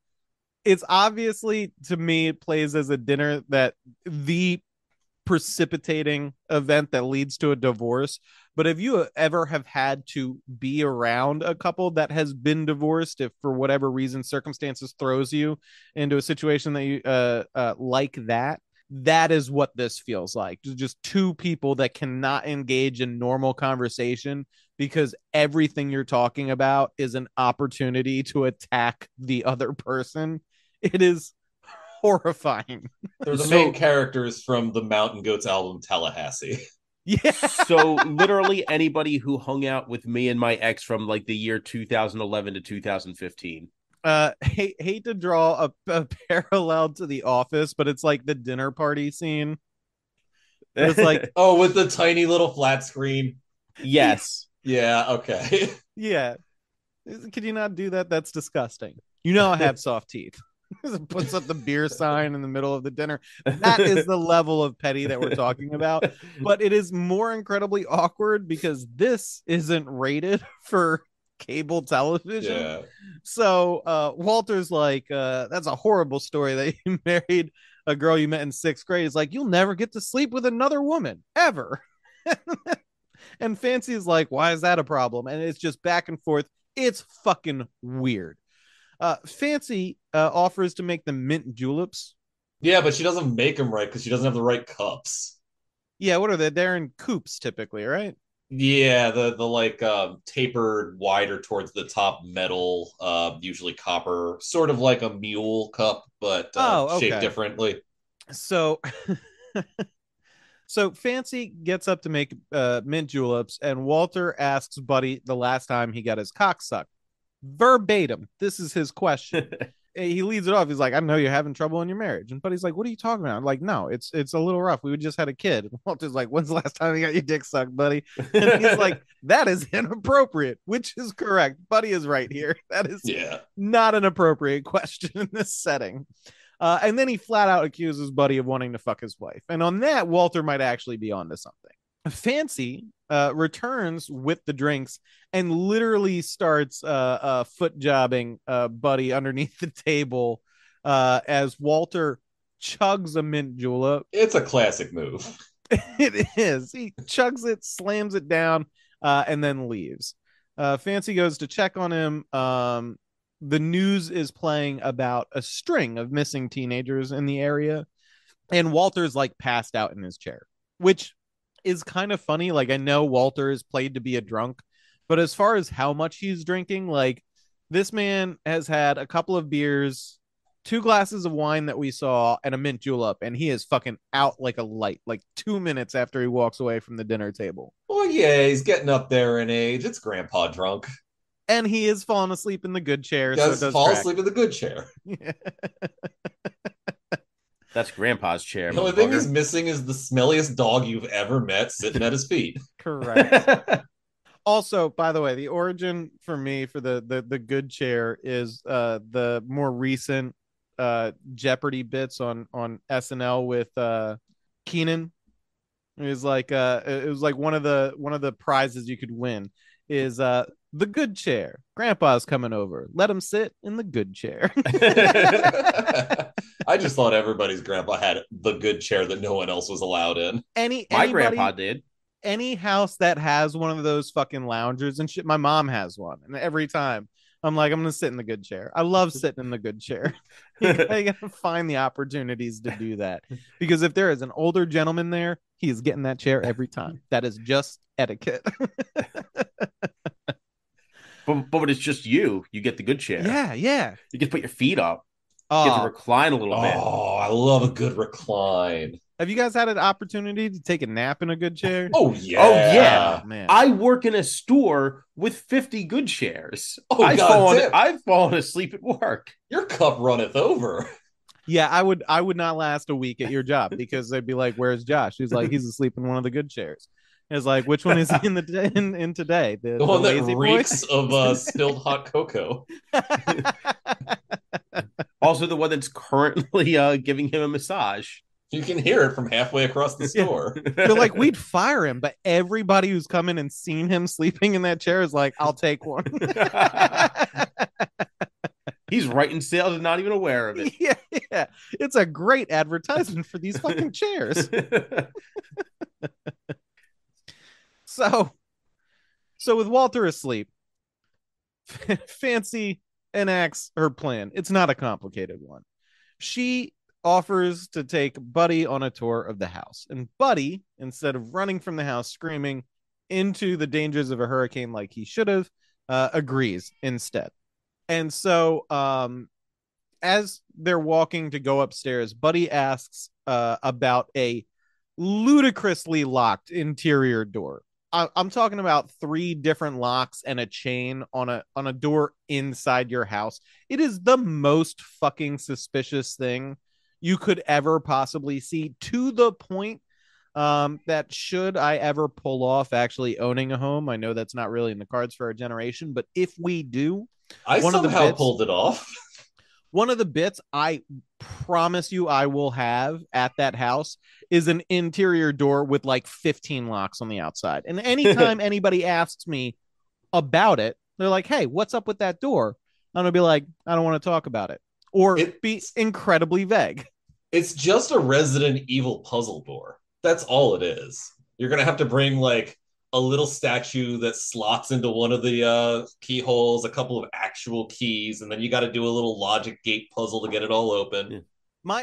it's obviously, to me, it plays as a dinner that the precipitating event that leads to a divorce. But if you ever have had to be around a couple that has been divorced, if for whatever reason circumstances throws you into a situation that you like that is what this feels like. Just two people that cannot engage in normal conversation because everything you're talking about is an opportunity to attack the other person. It is horrifying. They're the main characters from the Mountain Goats album Tallahassee. Yeah. So literally anybody who hung out with me and my ex from like the year 2011 to 2015. Hate to draw a parallel to The Office, but it's like the dinner party scene. It's like, oh, with the tiny little flat screen. Yes. Yeah. Okay. Yeah. Could you not do that? That's disgusting. You know I have soft teeth. Puts up the beer sign in the middle of the dinner. That is the level of petty that we're talking about. But it is more incredibly awkward because this isn't rated for cable television. Yeah. So Walter's like, that's a horrible story that you married a girl you met in sixth grade. It's like, you'll never get to sleep with another woman ever. And Fancy is like, why is that a problem? And it's just back and forth. It's fucking weird. Fancy offers to make them mint juleps. Yeah, but she doesn't make them right because she doesn't have the right cups. Yeah, what are they? They're in coupes typically, right? Yeah, the like tapered wider towards the top metal, usually copper, sort of like a mule cup, but okay. shaped differently. So So Fancy gets up to make mint juleps, and Walter asks Buddy the last time he got his cock sucked. Verbatim, this is his question. He leads it off. He's like, I know you're having trouble in your marriage. And Buddy's like, what are you talking about? I'm like, no, it's a little rough. We just had a kid. And Walter's like, when's the last time you got your dick sucked, buddy? And he's like, that is inappropriate, which is correct. Buddy is right here. That is not an appropriate question in this setting. And then he flat out accuses Buddy of wanting to fuck his wife. And on that, Walter might actually be onto something. Fancy returns with the drinks and literally starts foot jobbing Buddy underneath the table as Walter chugs a mint julep. It's a classic move. It is. He chugs it, slams it down, and then leaves. Fancy goes to check on him. The news is playing about a string of missing teenagers in the area, and Walter's like passed out in his chair, which is kind of funny. Like, I know Walter is played to be a drunk, but as far as how much he's drinking, like, this man has had a couple of beers 2 glasses of wine that we saw and a mint julep, and he is fucking out like a light, like 2 minutes after he walks away from the dinner table. Well, yeah, he's getting up there in age. It's grandpa drunk. And he is falling asleep in the good chair, so it Does does fall track. asleep in the good chair. That's grandpa's chair. The only thing he's missing is the smelliest dog you've ever met sitting at his feet. Correct. Also, by the way, the origin for me for the good chair is the more recent Jeopardy bits on SNL with Keenan. It was like one of the prizes you could win is the good chair. Grandpa's coming over. Let him sit in the good chair. I just thought everybody's grandpa had the good chair that no one else was allowed in. My grandpa did. Any house that has one of those fucking loungers and shit, my mom has one, and every time I'm like, I'm gonna sit in the good chair. I love sitting in the good chair. You gotta find the opportunities to do that, because if there is an older gentleman there, he is getting that chair every time. That is just etiquette. But it's just you get the good chair. Yeah. You get to put your feet up. You get to recline a little bit. Oh, I love a good recline. Have you guys had an opportunity to take a nap in a good chair? Oh yeah. Oh yeah. Oh, man. I work in a store with 50 good chairs. Oh, I've fallen asleep at work. Your cup runneth over. Yeah, I would not last a week at your job, because they'd be like, "Where's Josh?" He's like, "He's asleep in one of the good chairs." It's like, which one is he in in today? The one that lazy reeks of spilled hot cocoa. Also, the one that's currently giving him a massage. You can hear it from halfway across the store. They're like, we'd fire him, but everybody who's come in and seen him sleeping in that chair is like, I'll take one. He's writing sales and not even aware of it. Yeah. It's a great advertisement for these fucking chairs. So with Walter asleep, Fancy enacts her plan. It's not a complicated one. She offers to take Buddy on a tour of the house, and Buddy, instead of running from the house screaming into the dangers of a hurricane like he should have, agrees instead. And so as they're walking to go upstairs, Buddy asks about a ludicrously locked interior door. I'm talking about 3 different locks and a chain on a door inside your house. It is the most fucking suspicious thing you could ever possibly see, to the point that should I ever pull off actually owning a home, I know that's not really in the cards for our generation, but if we do, I somehow pulled it off. One of the bits I promise you I will have at that house is an interior door with like 15 locks on the outside. And anytime anybody asks me about it, they're like, "Hey, what's up with that door?" I'm gonna be like, "I don't want to talk about it," or be incredibly vague. It's just a Resident Evil puzzle door. That's all it is. You're gonna have to bring like a little statue that slots into one of the keyholes, a couple of actual keys, and then you got to do a little logic gate puzzle to get it all open. Yeah.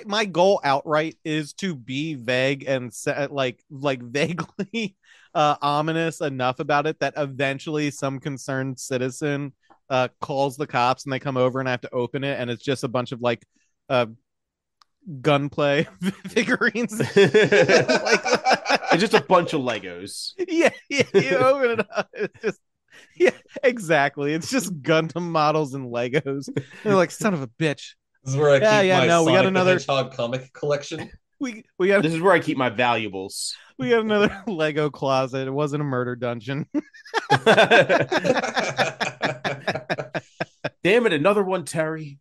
My goal outright is to be vague and like vaguely ominous enough about it that eventually some concerned citizen calls the cops and they come over and I have to open it, and it's just a bunch of like gunplay figurines. It's just a bunch of Legos. Yeah, you open it up. It's just, yeah, exactly. It's just Gundam models and Legos. And they're like, son of a bitch. This is where I keep my no, Sonic we got another the Hedgehog comic collection. We got. This is where I keep my valuables. We got another Lego closet. It wasn't a murder dungeon. Damn it, another one, Terry.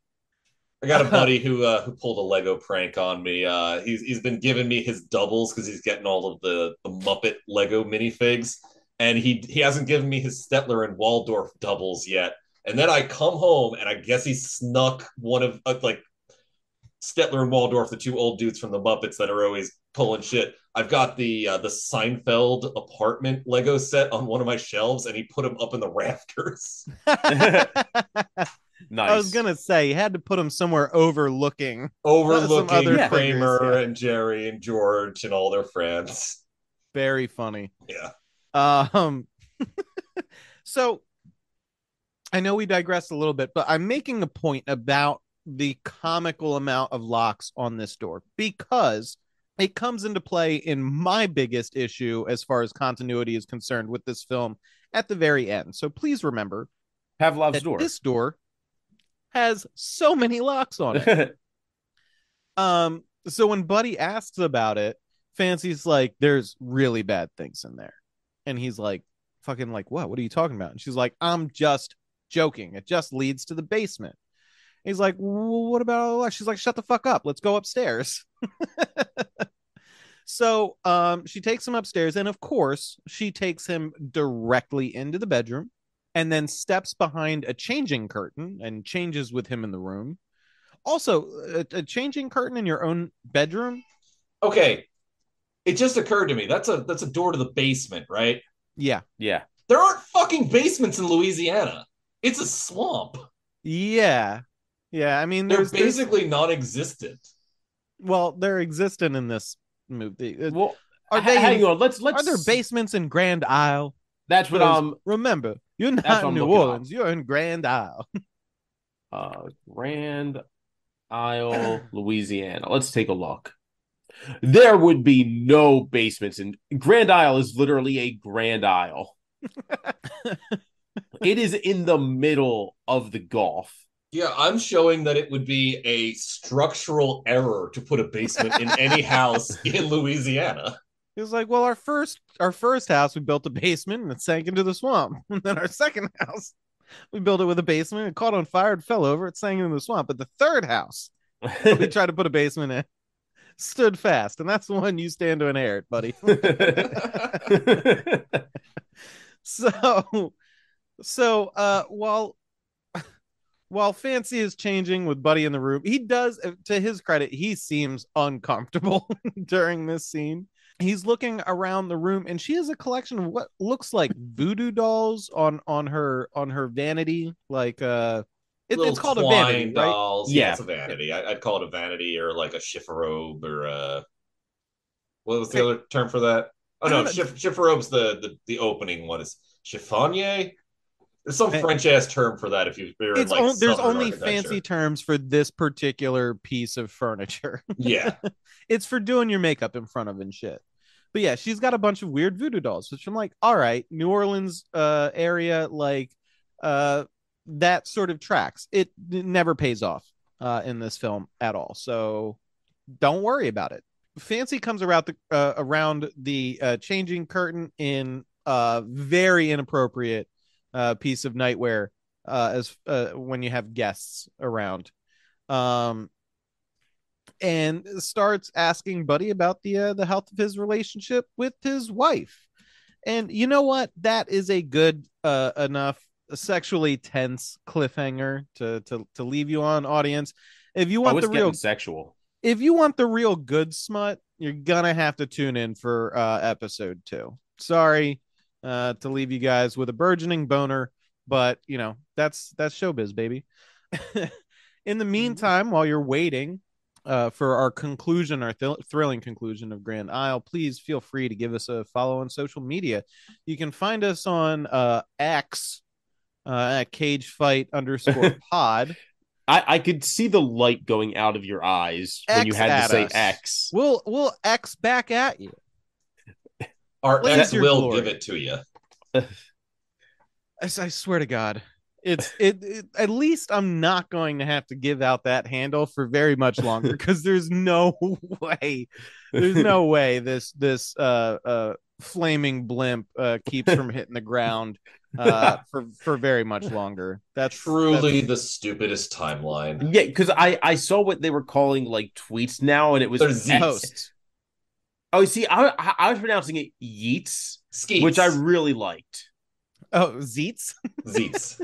I got a buddy who pulled a Lego prank on me. He's been giving me his doubles because he's getting all of the Muppet Lego minifigs, and he hasn't given me his Stetler and Waldorf doubles yet. And then I come home, and I guess he snuck one of like Stetler and Waldorf, the 2 old dudes from the Muppets that are always pulling shit. I've got the Seinfeld apartment Lego set on one of my shelves, and he put them up in the rafters. Nice. I was gonna say you had to put them somewhere overlooking Kramer and Jerry and George and all their friends. Very funny. Yeah. So I know we digressed a little bit, but I'm making a point about the comical amount of locks on this door because it comes into play in my biggest issue as far as continuity is concerned with this film at the very end. So please remember Pavlov's that door. this door has so many locks on it. So when Buddy asks about it, Fancy's like, there's really bad things in there. And he's like, fucking like, what are you talking about? And she's like, I'm just joking. It just leads to the basement. And he's like, well, what about all that? She's like, shut the fuck up. Let's go upstairs. So she takes him upstairs, and of course, she takes him directly into the bedroom and then steps behind a changing curtain and changes with him in the room. Also, a changing curtain in your own bedroom. Okay, it just occurred to me that's a door to the basement, right? Yeah. There aren't fucking basements in Louisiana. It's a swamp. Yeah. I mean, they're basically non-existent. Well, they're existent in this movie. Well, are they? Hang on. Let's. Are there basements in Grand Isle? That's what. Remember, you're not in New Orleans. You're in Grand Isle. Grand Isle, Louisiana. Let's take a look. There would be no basements in Grand Isle. Is literally a Grand Isle. It is in the middle of the Gulf. Yeah, I'm showing that it would be a structural error to put a basement in any house in Louisiana. He was like, well, our first house, we built a basement and it sank into the swamp. And then our second house, we built it with a basement. It caught on fire, it fell over, it sank into the swamp. But the third house, we tried to put a basement in, stood fast. And that's the one you stand to inherit, buddy. So while Fancy is changing with Buddy in the room, he does, to his credit, he seems uncomfortable during this scene. He's looking around the room, and she has a collection of what looks like voodoo dolls on her vanity. Like it's called a vanity, dolls. Right? Yeah, it's a vanity. I'd call it a vanity or like a chifforobe or what was the other term for that? Oh no, chifforobe's the opening one. Is chiffonnier? There's some French ass term for that. If you're in like there's only fancy terms for this particular piece of furniture. Yeah, it's for doing your makeup in front of and shit. But yeah, she's got a bunch of weird voodoo dolls, which I'm like, all right, New Orleans area, like that sort of tracks. It never pays off in this film at all, so don't worry about it. Fancy comes around the changing curtain in very inappropriate piece of nightwear as when you have guests around, and starts asking Buddy about the health of his relationship with his wife. And you know what? That is a good enough sexually tense cliffhanger to leave you on, audience. If you want the real sexual, if you want the real good smut, you're gonna have to tune in for episode 2. Sorry to leave you guys with a burgeoning boner, but you know that's showbiz, baby. In the meantime, while you're waiting for our conclusion, our thrilling conclusion of Grand Isle, please feel free to give us a follow on social media. You can find us on X at cagefight_pod. I could see the light going out of your eyes when you had to say X. We'll X back at you. Our X will give it to you. I swear to God, it. At least I'm not going to have to give out that handle for very much longer, because there's no way this flaming blimp keeps from hitting the ground for very much longer. That's truly the stupidest timeline. Yeah, because I saw what they were calling like tweets now, and it was posts. Oh, see, I was pronouncing it Yeats, Skeets, which I really liked. Oh, Zeets? Zeets.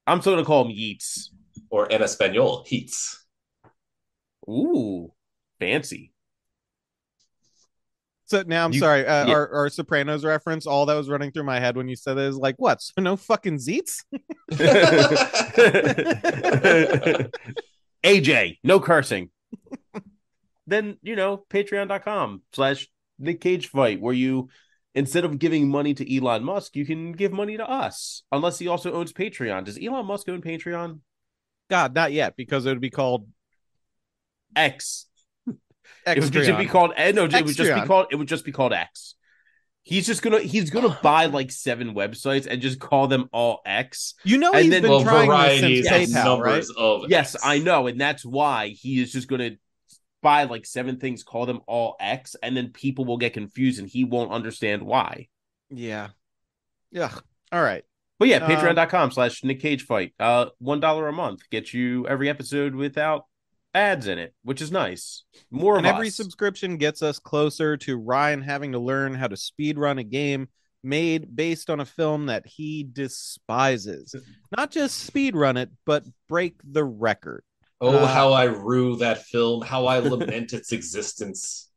I'm still going to call him Yeats. Or in Espanol, Heats. Ooh, fancy. So now I'm sorry, our Sopranos reference, all that was running through my head when you said it is like, what? So no fucking Zeets? AJ, no cursing. Then, patreon.com/TheCageFight, where you, instead of giving money to Elon Musk, you can give money to us. Unless he also owns Patreon. Does Elon Musk own Patreon? God, not yet, because it would be called X. It would Extrion. be called no. It would just be Extrion. called. It would just be called X. He's gonna buy like 7 websites and just call them all X. You know, And he's then- been Well, trying this varieties since and PayPal, right? numbers of Yes, X. I know, and that's why he is just gonna buy like 7 things, call them all X, and then people will get confused and he won't understand why. Yeah. Yeah. All right. But yeah, patreon.com/Nick Cage Fight. $1 a month gets you every episode without ads in it, which is nice. More And of every us. subscription gets us closer to Ryan having to learn how to speed run a game made based on a film that he despises. Not just speed run it, but break the record. Oh, how I rue that film, how I lament its existence.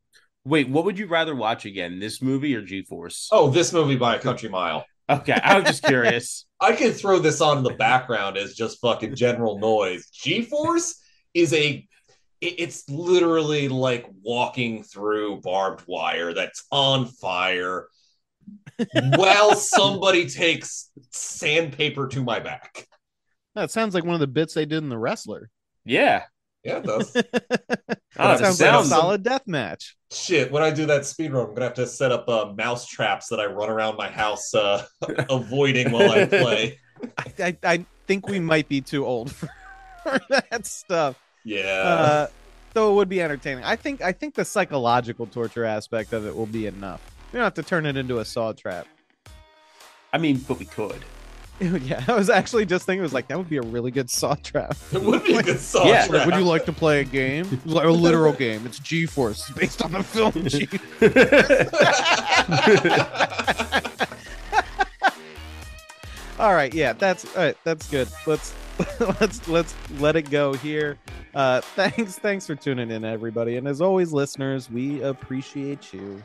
Wait, what would you rather watch again, this movie or G-Force? Oh, this movie by a country mile. Okay, I was just curious. I could throw this on in the background as just fucking general noise. G-Force is it's literally like walking through barbed wire that's on fire while somebody takes sandpaper to my back. That sounds like one of the bits they did in The Wrestler. Yeah. Yeah, it does. Oh, That sounds like a solid death match. Shit, when I do that speedrun, I'm gonna have to set up mouse traps that I run around my house avoiding while I play. I think we might be too old for that stuff. Yeah. Though it would be entertaining. I think the psychological torture aspect of it will be enough. We don't have to turn it into a saw trap. I mean, but we could. Yeah, I was actually just thinking, it was like, that would be a really good saw trap. It would be a good song. Yeah. Like, would you like to play a game? It's like a literal game. It's G-Force, based on the film G. All right, yeah, that's all right. That's good. Let's let it go here. Thanks for tuning in, everybody, and as always, listeners, we appreciate you.